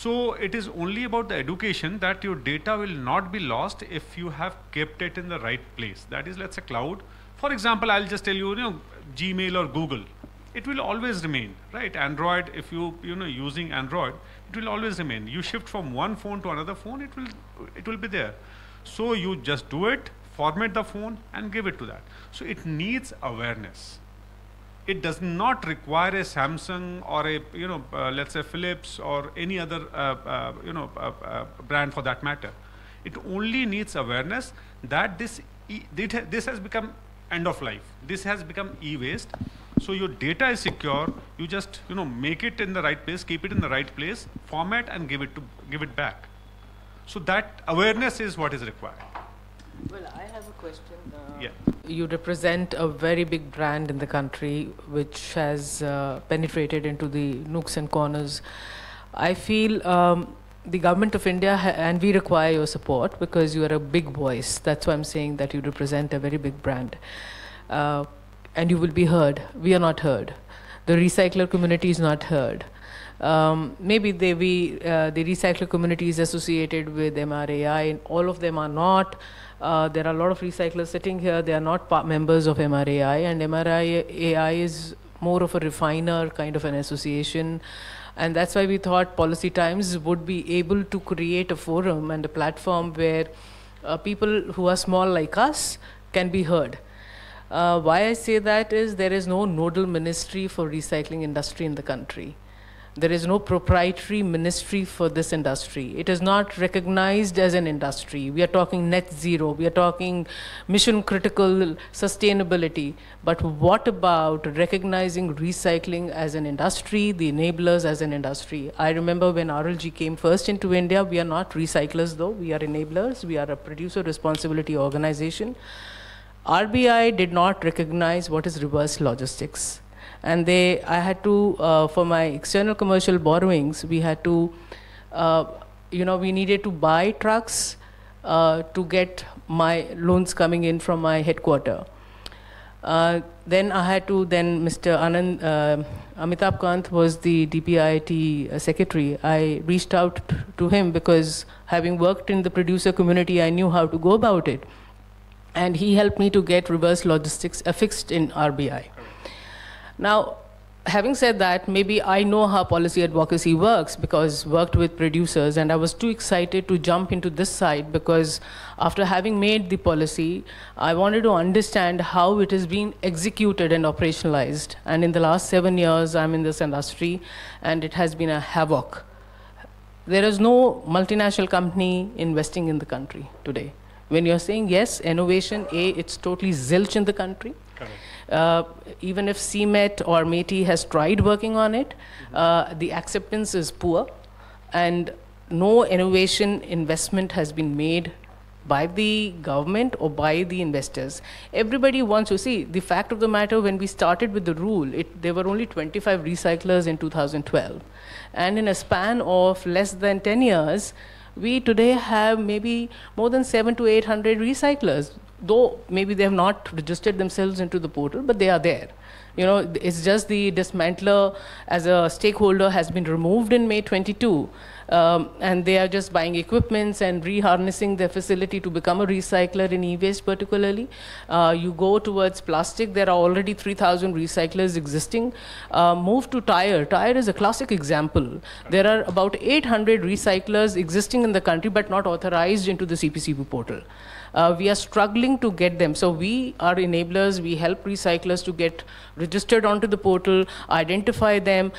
So it is only about the education that your data will not be lost if you have kept it in the right place. That is, let's say cloud. For example, I'll just tell you, Gmail or Google, it will always remain, right? Android, if you know using Android, it will always remain. You shift from one phone to another phone, it will be there. So you just do it, format the phone, and give it to that. So it needs awareness. It does not require a Samsung or a let's say Philips or any other brand for that matter. It only needs awareness that this has become end of life. This has become e-waste. So your data is secure. You just make it in the right place, keep it in the right place, format and give it back. So that awareness is what is required. Well, I have a question. Yeah. You represent a very big brand in the country which has penetrated into the nooks and corners. I feel the government of India, and we require your support because you are a big voice. That's why I'm saying that you represent a very big brand. And you will be heard. We are not heard. The recycler community is not heard. Maybe the recycler community is associated with MRAI, and all of them are not. There are a lot of recyclers sitting here, they are not members of MRAI, and MRAI is more of a refiner kind of an association, and that's why we thought Policy Times would be able to create a forum and a platform where people who are small like us can be heard. Why I say that is there is no nodal ministry for recycling industry in the country. There is no proprietary ministry for this industry. It is not recognized as an industry. We are talking net zero. We are talking mission critical sustainability. But what about recognizing recycling as an industry, the enablers as an industry? I remember when RLG came first into India, we are not recyclers though, we are enablers. We are a producer responsibility organization. RBI did not recognize what is reverse logistics. And I had to, for my external commercial borrowings, we had to, we needed to buy trucks to get my loans coming in from my headquarter. Then Mr. Amitabh Kant was the DPIIT secretary. I reached out to him because having worked in the producer community, I knew how to go about it. And he helped me to get reverse logistics affixed in RBI. Now, having said that, maybe I know how policy advocacy works because worked with producers, and I was too excited to jump into this side because after having made the policy, I wanted to understand how it is being executed and operationalized. And in the last 7 years, I'm in this industry, and it has been a havoc. There is no multinational company investing in the country today. When you're saying yes, innovation, it's totally zilch in the country. Correct. Even if CMET or METI has tried working on it, the acceptance is poor, and no innovation investment has been made by the government or by the investors. Everybody wants to see, the fact of the matter, when we started with the rule, there were only 25 recyclers in 2012. And in a span of less than 10 years, we today have maybe more than 700 to 800 recyclers. Though maybe they have not registered themselves into the portal, but they are there. It's just the dismantler as a stakeholder has been removed in May 22, and they are just buying equipments and reharnessing their facility to become a recycler in e-waste particularly. You go towards plastic, there are already 3,000 recyclers existing. Move to tire. Tire is a classic example. There are about 800 recyclers existing in the country, but not authorized into the CPCB portal. We are struggling to get them. So we are enablers. We help recyclers to get registered onto the portal, identify them.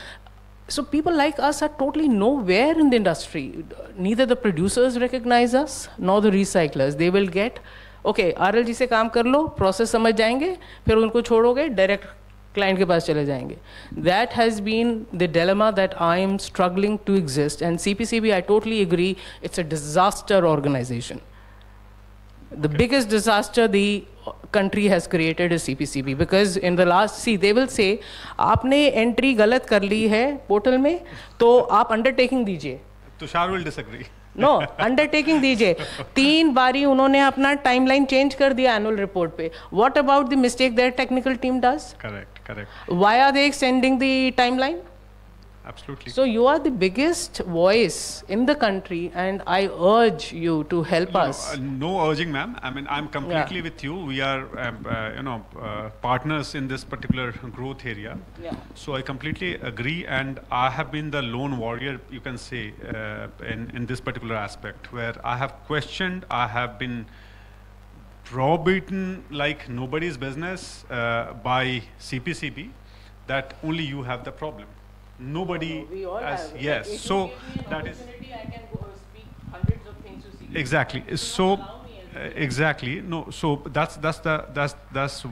So people like us are totally nowhere in the industry. Neither the producers recognize us, nor the recyclers. They will get, okay, RLG से काम कर लो, process समझ जाएंगे, फिर उनको छोड़ोगे, direct client के पास चले जाएंगे. That has been the dilemma that I am struggling to exist. And CPCB, I totally agree, it's a disaster organization. The biggest disaster the country has created is CPCB, because in the last, they will say, आपने entry गलत कर ली है portal में, तो आप undertaking दीजिए. Tushar will disagree. No, undertaking दीजिए. 3 बारी उन्होंने अपना timeline change कर दिया annual report पे. What about the mistake their technical team does? Correct. Why are they extending the timeline? Absolutely. So you are the biggest voice in the country, and I urge you to help us. No urging, ma'am. I mean, I'm completely with you. We are, partners in this particular growth area. Yeah. So I completely agree, and I have been the lone warrior, you can say, in this particular aspect, where I have questioned, I have been browbeaten like nobody's business by CPCB, that only you have the problem. Nobody We all has, have. yes. If So you give me an that is opportunity, I can go speak hundreds of things to see. exactly. So exactly. No. So that's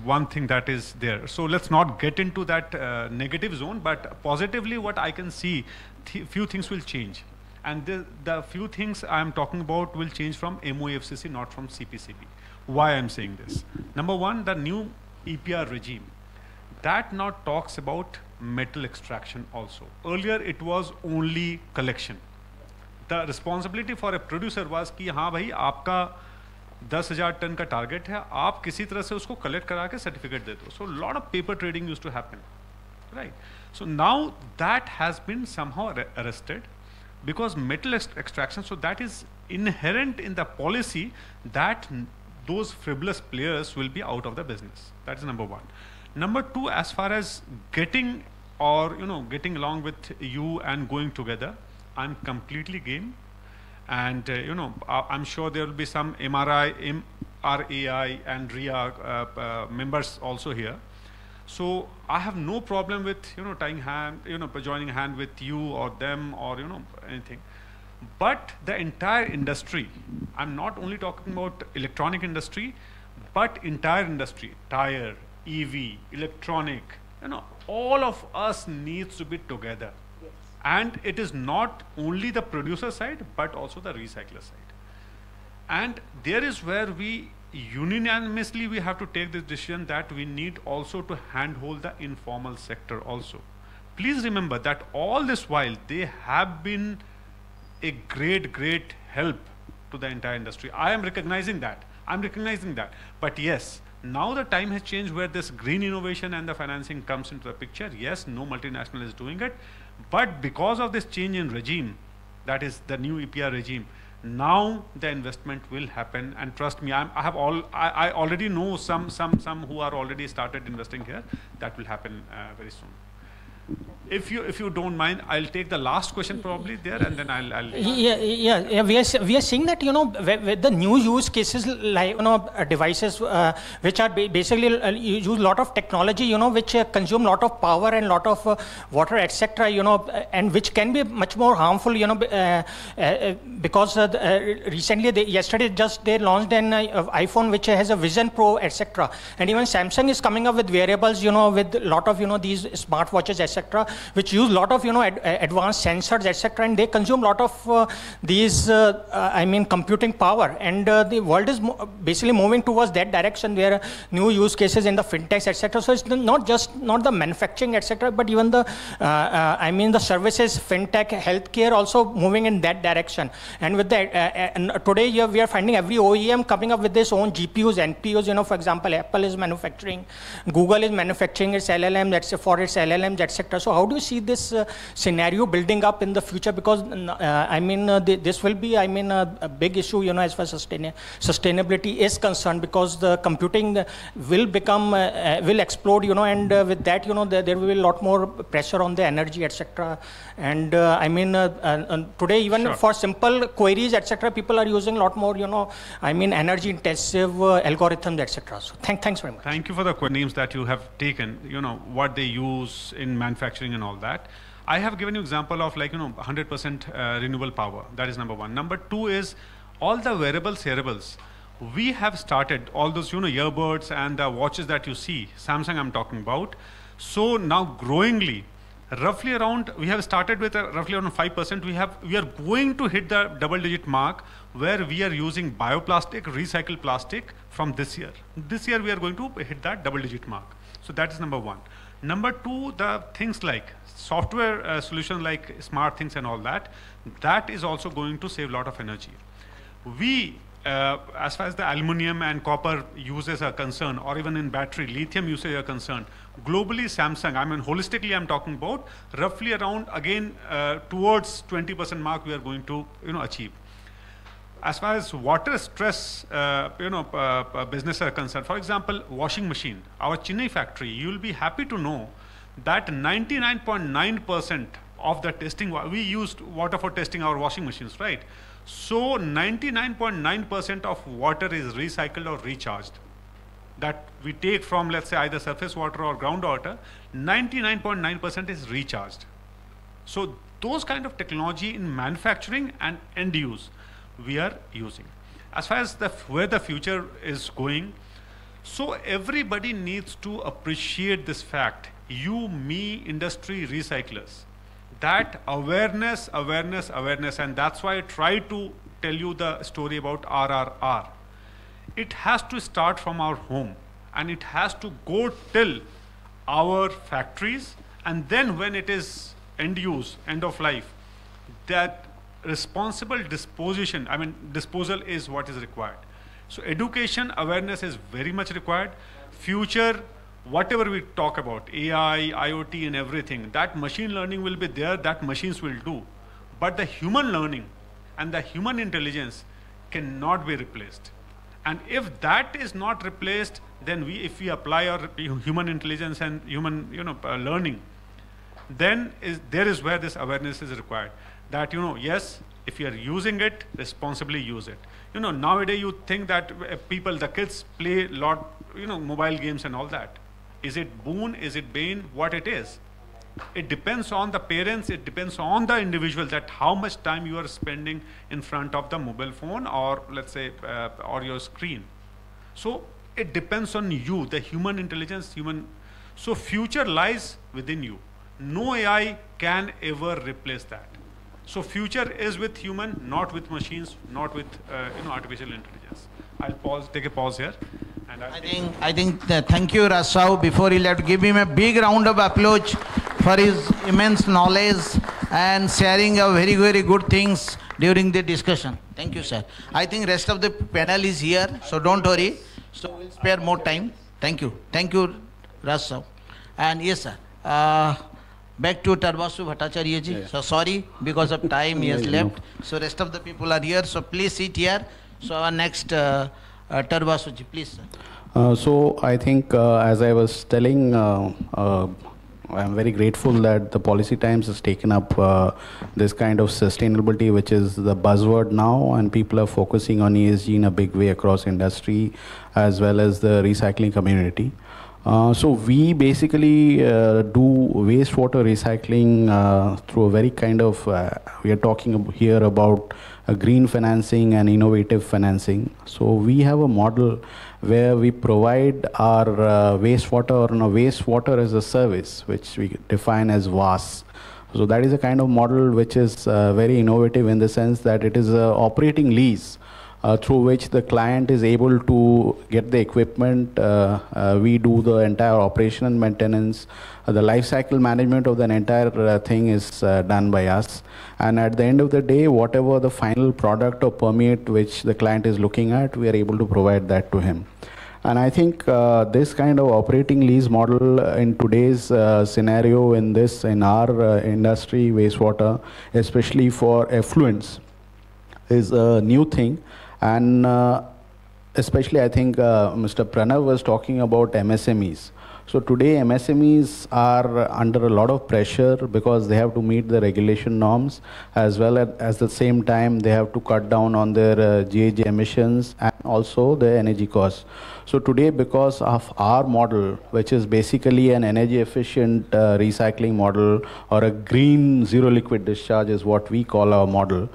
one thing that is there. So let's not get into that negative zone, but positively, what I can see, few things will change, and the few things I'm talking about will change from MOFCC, not from CPCB. Why I'm saying this? Number one, the new EPR regime that now talks about metal extraction also. Earlier it was only collection. The responsibility for a producer was कि हाँ भाई आपका 10,000 ton का target है, आप किसी तरह से उसको कलेक्ट करा के सर्टिफिकेट दे दो. So lot of paper trading used to happen, right? So now that has been somehow arrested because metal extraction. So that is inherent in the policy that those frivolous players will be out of the business. That is number one. Number two, as far as getting along with you and going together, I'm completely game. And I'm sure there will be some MRAI and RIA members also here. So I have no problem with, joining hand with you or them or, anything. But the entire industry, I'm not only talking about electronic industry, but entire industry, tire, EV, electronic, all of us needs to be together. Yes. And it is not only the producer side, but also the recycler side. And there is where we unanimously we have to take this decision that we need also to handhold the informal sector also. Please remember that all this while they have been a great help to the entire industry. I am recognizing that. I'm recognizing that. But yes, now the time has changed where this green innovation and the financing comes into the picture. Yes, no multinational is doing it. But because of this change in regime, that is the new EPR regime, now the investment will happen. And trust me, I already know some who are already started investing here. That will happen very soon. If you don't mind, I'll take the last question probably there, and then I'll yeah. We are seeing that with the new use cases like devices which are basically use a lot of technology which consume a lot of power and lot of water, etc. And which can be much more harmful because recently yesterday just they launched an iPhone which has a Vision Pro, etc. And even Samsung is coming up with wearables with a lot of these smartwatches, etc. which use a lot of advanced sensors, etc. and they consume a lot of these computing power, and the world is basically moving towards that direction where new use cases in the fintechs, etc. So it's not the manufacturing, etc., but even the the services, fintech, healthcare also moving in that direction. And with that, today we are finding every OEM coming up with its own GPUs, NPUs. For example, Apple is manufacturing, Google is manufacturing its LLM, that's for its LLMs, etc. So how do you see this scenario building up in the future? Because this will be a big issue as far as sustainability is concerned, because the computing will become will explode and with that there will be a lot more pressure on the energy, etc. And today even Sure. for simple queries, etc., people are using a lot more energy intensive algorithms, etc. So thanks very much. Thank you for the names that you have taken, what they use in manufacturing and all that. I have given you example of 100% renewable power. That is number one. Number two is all the wearables. We have started all those, earbuds and the watches that you see, Samsung I'm talking about. So now growingly, roughly around, we have started with roughly around 5%. We are going to hit the double-digit mark where we are using bioplastic, recycled plastic from this year. This year we are going to hit that double-digit mark. So that is number one. Number two, the things like software solutions like smart things and all that, that is also going to save a lot of energy. We, as far as the aluminum and copper uses are concerned, or even in battery, lithium usage are concerned, globally Samsung, holistically I'm talking about, roughly around, again, towards 20% mark we are going to, achieve. As far as water stress, business are concerned, for example, washing machine, our Chennai factory, you will be happy to know that 99.9% of the testing, we used water for testing our washing machines, right? So 99.9% of water is recycled or recharged. That we take from, let's say, either surface water or groundwater, 99.9% is recharged. So those kind of technology in manufacturing and end use, we are using. As far as where the future is going, so everybody needs to appreciate this fact. You, me, industry, recyclers. That awareness, and that's why I try to tell you the story about RRR. It has to start from our home, and it has to go till our factories, and then when it is end use, end of life, that responsible disposal is what is required. So education, awareness is very much required. Future, whatever we talk about, AI, IoT and everything, that machine learning will be there, that machines will do. But the human learning and the human intelligence cannot be replaced. And if that is not replaced, then if we apply our human intelligence and human learning, then there is where this awareness is required. That, yes, if you are using it, responsibly use it. Nowadays you think that people, the kids play a lot, mobile games and all that. Is it boon? Is it bane? What it is? It depends on the parents, it depends on the individual, that how much time you are spending in front of the mobile phone, or let's say or your screen. So it depends on you, the human intelligence, so future lies within you. No AI can ever replace that. So future is with human, not with machines, not with artificial intelligence. I'll take a pause here. And I think thank you, Rasau. Before he left, give him a big round of applause for his immense knowledge and sharing of very, very good things during the discussion. Thank you, sir. I think rest of the panel is here, so don't worry. So we'll spare more time. Thank you. Thank you, Rasau. And yes, sir. Back to Tarvasu Bhattacharya ji. So sorry, because of time he has left. So rest of the people are here. So please sit here. So our next Tarvasu ji, please, sir. So I think, as I was telling, I'm very grateful that the Policy Times has taken up this kind of sustainability, which is the buzzword now, and people are focusing on ESG in a big way across industry as well as the recycling community. So we basically do wastewater recycling through a very kind of, we are talking here about green financing and innovative financing. So we have a model where we provide our wastewater, wastewater as a service, which we define as VAS. So that is a kind of model which is very innovative in the sense that it is an operating lease through which the client is able to get the equipment. We do the entire operation and maintenance. The life cycle management of the entire thing is done by us. And at the end of the day, whatever the final product or permit which the client is looking at, we are able to provide that to him. And I think this kind of operating lease model in today's scenario in our industry, wastewater, especially for effluents, is a new thing. And especially I think Mr. Pranav was talking about MSMEs. So today MSMEs are under a lot of pressure because they have to meet the regulation norms, as well as the same time they have to cut down on their GHG emissions and also the energy costs. So today, because of our model, which is basically an energy efficient recycling model, or a green zero liquid discharge is what we call our model,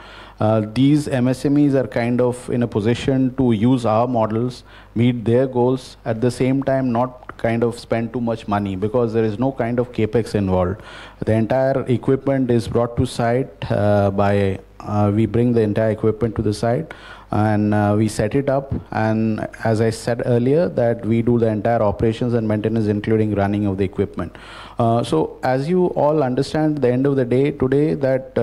these MSMEs are kind of in a position to use our models, meet their goals, at the same time not kind of spend too much money because there is no kind of capex involved. The entire equipment is brought to site we bring the entire equipment to the site and we set it up, and as I said earlier, that we do the entire operations and maintenance, including running of the equipment. So as you all understand, at the end of the day today, that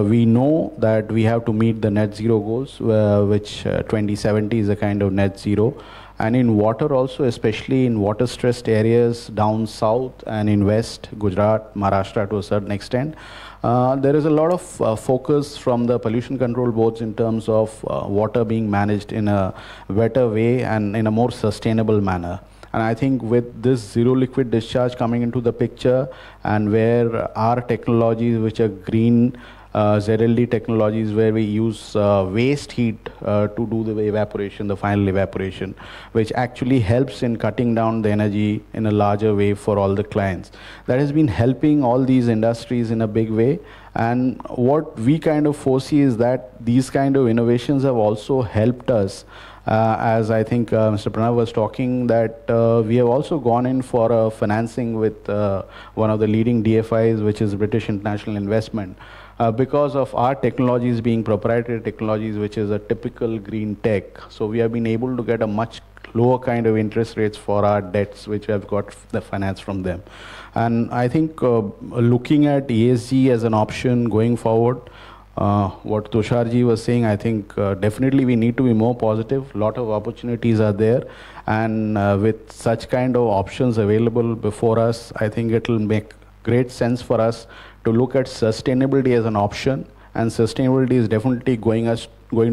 we know that we have to meet the net zero goals, which 2070 is a kind of net zero. And in water also, especially in water stressed areas down south and in west, Gujarat, Maharashtra to a certain extent, there is a lot of focus from the pollution control boards in terms of water being managed in a better way and in a more sustainable manner. And I think with this zero liquid discharge coming into the picture, and where our technologies, which are green ZLD technologies, where we use waste heat to do the evaporation, the final evaporation, which actually helps in cutting down the energy in a larger way for all the clients. That has been helping all these industries in a big way. And what we kind of foresee is that these kind of innovations have also helped us. As I think Mr. Pranav was talking, that we have also gone in for financing with one of the leading DFIs, which is British International Investment. Because of our technologies being proprietary technologies, which is a typical green tech. So we have been able to get a much lower kind of interest rates for our debts, which we have got the finance from them. And I think looking at ESG as an option going forward, what Tusharji was saying, I think definitely we need to be more positive. A lot of opportunities are there. And with such kind of options available before us, I think it will make great sense for us to look at sustainability as an option, and sustainability is definitely going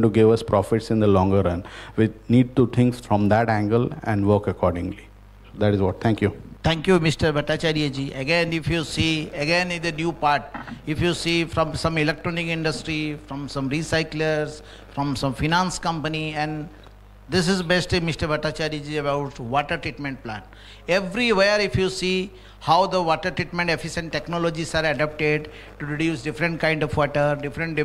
to give us profits in the longer run. We need to think from that angle and work accordingly. That is what. Thank you. Thank you, Mr. Bhattacharya ji. Again, if you see, again in the new part, if you see from some electronic industry, from some recyclers, from some finance company, and This is best Mr. Bhattacharya ji about water treatment plant. Everywhere if you see how the water treatment efficient technologies are adapted to reduce different kind of water, different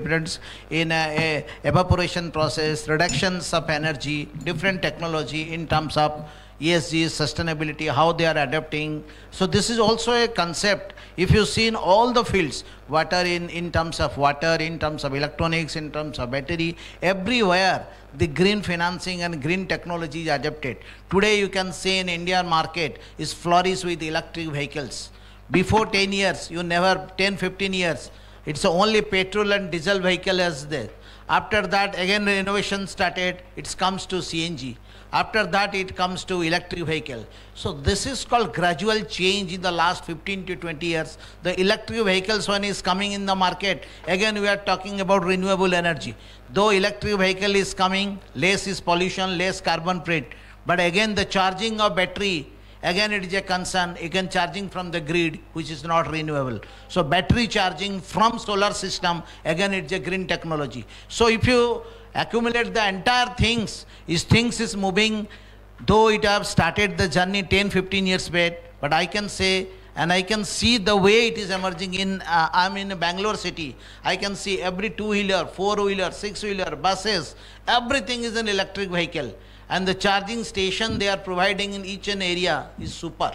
in a evaporation process, reductions of energy, different technology in terms of ESG, sustainability, how they are adapting. So this is also a concept. If you see in all the fields, water in terms of water, in terms of electronics, in terms of battery, everywhere the green financing and green technology is adapted. Today you can see in Indian market is flourished with electric vehicles. Before 10 years, 10-15 years, it's only petrol and diesel vehicle as there. After that, again the innovation started, it comes to CNG. After that, it comes to electric vehicle. So this is called gradual change in the last 15 to 20 years. The electric vehicles one is coming in the market. Again, we are talking about renewable energy. Though electric vehicle is coming, less is pollution, less carbon print. But again, the charging of battery, again it is a concern. Again, charging from the grid, which is not renewable. So battery charging from solar system, again it's a green technology. So if you accumulate the entire things is moving, though it have started the journey 10-15 years back, but I can say, and I can see the way it is emerging in, I'm in Bangalore city, I can see every two-wheeler, four-wheeler, six-wheeler, buses, everything is an electric vehicle. And the charging station they are providing in each and area is super.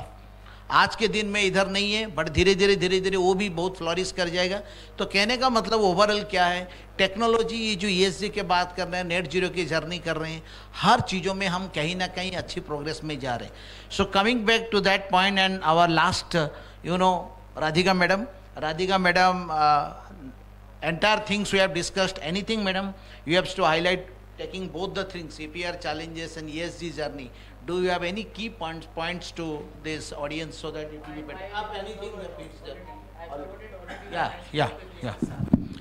आज के दिन में इधर नहीं है, but धीरे धीरे वो भी बहुत फ्लोरिश कर जाएगा. तो कहने का मतलब ओवरऑल क्या है, टेक्नोलॉजी ये जो ESG के बात कर रहे हैं, नेट जीरो की जर्नी कर रहे हैं, हर चीज़ों में हम कहीं ना कहीं अच्छी प्रोग्रेस में जा रहे हैं. So coming back to that point and our last Radhika madam, entire things we have discussed, anything madam you have to highlight, taking both the things, CPR challenges and ESG journey. Do you have any key points to this audience so that it will be better? Up anything that fits there. Yeah.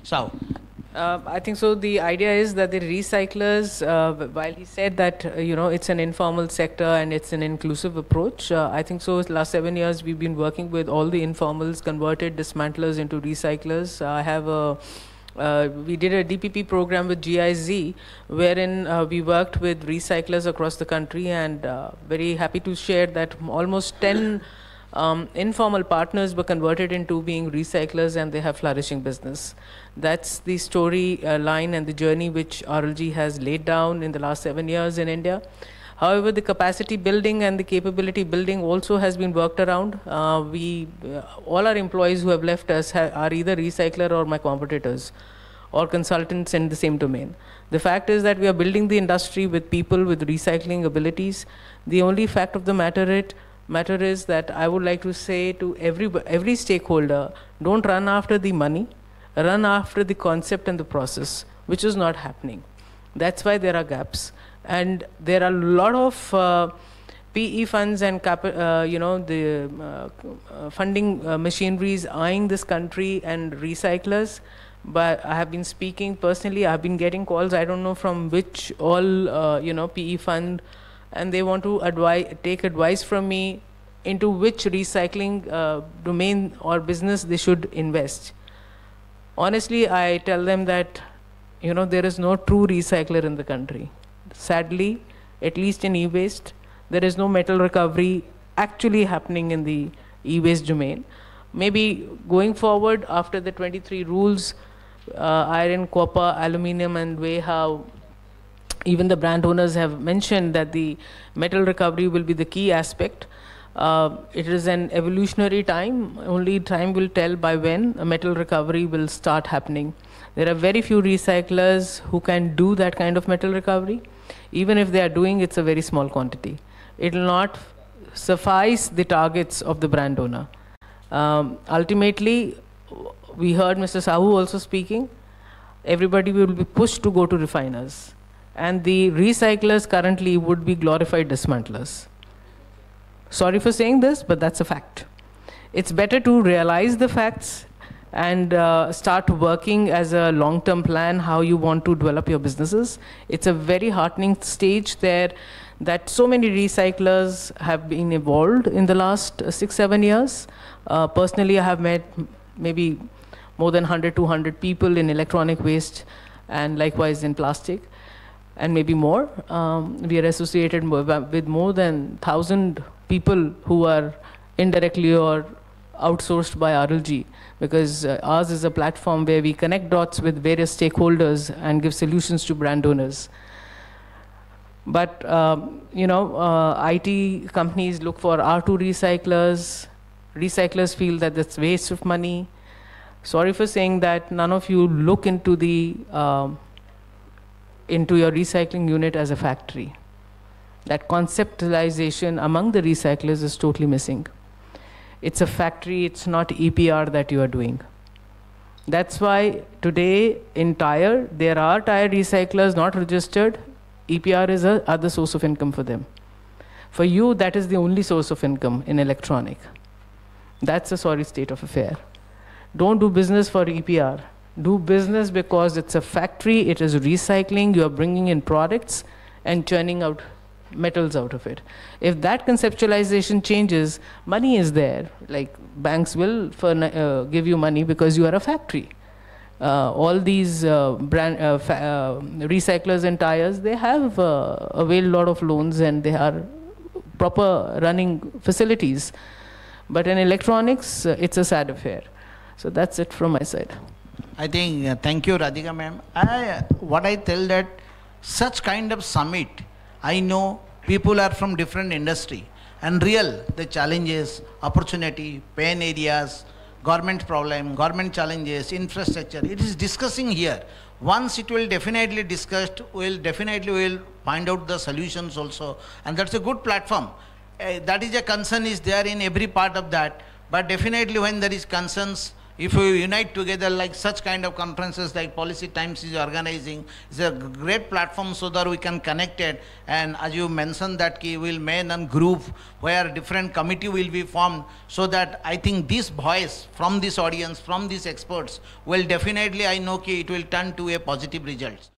So, I think so. The idea is that the recyclers, while he said that it's an informal sector and it's an inclusive approach, I think so. Last 7 years we've been working with all the informals, converted dismantlers into recyclers. I have we did a DPP program with GIZ, wherein we worked with recyclers across the country, and very happy to share that almost 10 informal partners were converted into being recyclers, and they have flourishing business. That's the story line and the journey which RLG has laid down in the last 7 years in India. However, the capacity building and the capability building also has been worked around. All our employees who have left us are either recycler or my competitors or consultants in the same domain. The fact is that we are building the industry with people with recycling abilities. The only fact of the matter is that I would like to say to every stakeholder, don't run after the money, run after the concept and the process, which is not happening. That's why there are gaps. And there are a lot of PE funds and funding machineries eyeing this country and recyclers. But I have been speaking personally, I have been getting calls, I don't know from which all PE fund, and they want to take advice from me into which recycling domain or business they should invest. Honestly, I tell them that there is no true recycler in the country. Sadly, at least in e-waste, there is no metal recovery actually happening in the e-waste domain. Maybe going forward after the 23 rules, iron, copper, aluminium, and way how even the brand owners have mentioned that the metal recovery will be the key aspect. It is an evolutionary time. Only time will tell by when a metal recovery will start happening. There are very few recyclers who can do that kind of metal recovery. Even if they are doing, it's a very small quantity. It will not suffice the targets of the brand owner. Ultimately, we heard Mr. Sahu also speaking, everybody will be pushed to go to refiners. And the recyclers currently would be glorified dismantlers. Sorry for saying this, but that's a fact. It's better to realize the facts and start working as a long-term plan how you want to develop your businesses. It's a very heartening stage there that so many recyclers have been evolved in the last 6-7 years. Personally, I have met maybe more than 100-200 people in electronic waste and likewise in plastic. and maybe more. We are associated with more than 1,000 people who are indirectly or outsourced by RLG, because ours is a platform where we connect dots with various stakeholders and give solutions to brand owners. But IT companies look for R2 recyclers. Recyclers feel that that's waste of money. Sorry for saying that. None of you look into your recycling unit as a factory. That conceptualization among the recyclers is totally missing. It's a factory, it's not EPR that you are doing. That's why today in tire, there are tire recyclers not registered. EPR is a other source of income for them. For you, that is the only source of income in electronic. That's a sorry state of affair. Don't do business for EPR. Do business because it's a factory, it is recycling, you are bringing in products and churning out metals out of it. If that conceptualization changes, money is there. Like banks will give you money because you are a factory. All these recyclers and tires, they have availed a lot of loans and they are proper running facilities. But in electronics, it's a sad affair. So that's it from my side. I think, thank you, Radhika ma'am. What I tell that such kind of summit, I know people are from different industry and the challenges, opportunity, pain areas, government problem, government challenges, infrastructure, it is discussing here. Once it will definitely discussed, we'll find out the solutions also, and that's a good platform. That is a concern is there in every part of that, but definitely when there is concerns, if we unite together like such kind of conferences like Policy Times is organizing, it's a great platform so that we can connect it. And as you mentioned that we will make a group where different committee will be formed, so that I think this voice from this audience, from these experts will definitely, I know it will turn to a positive result.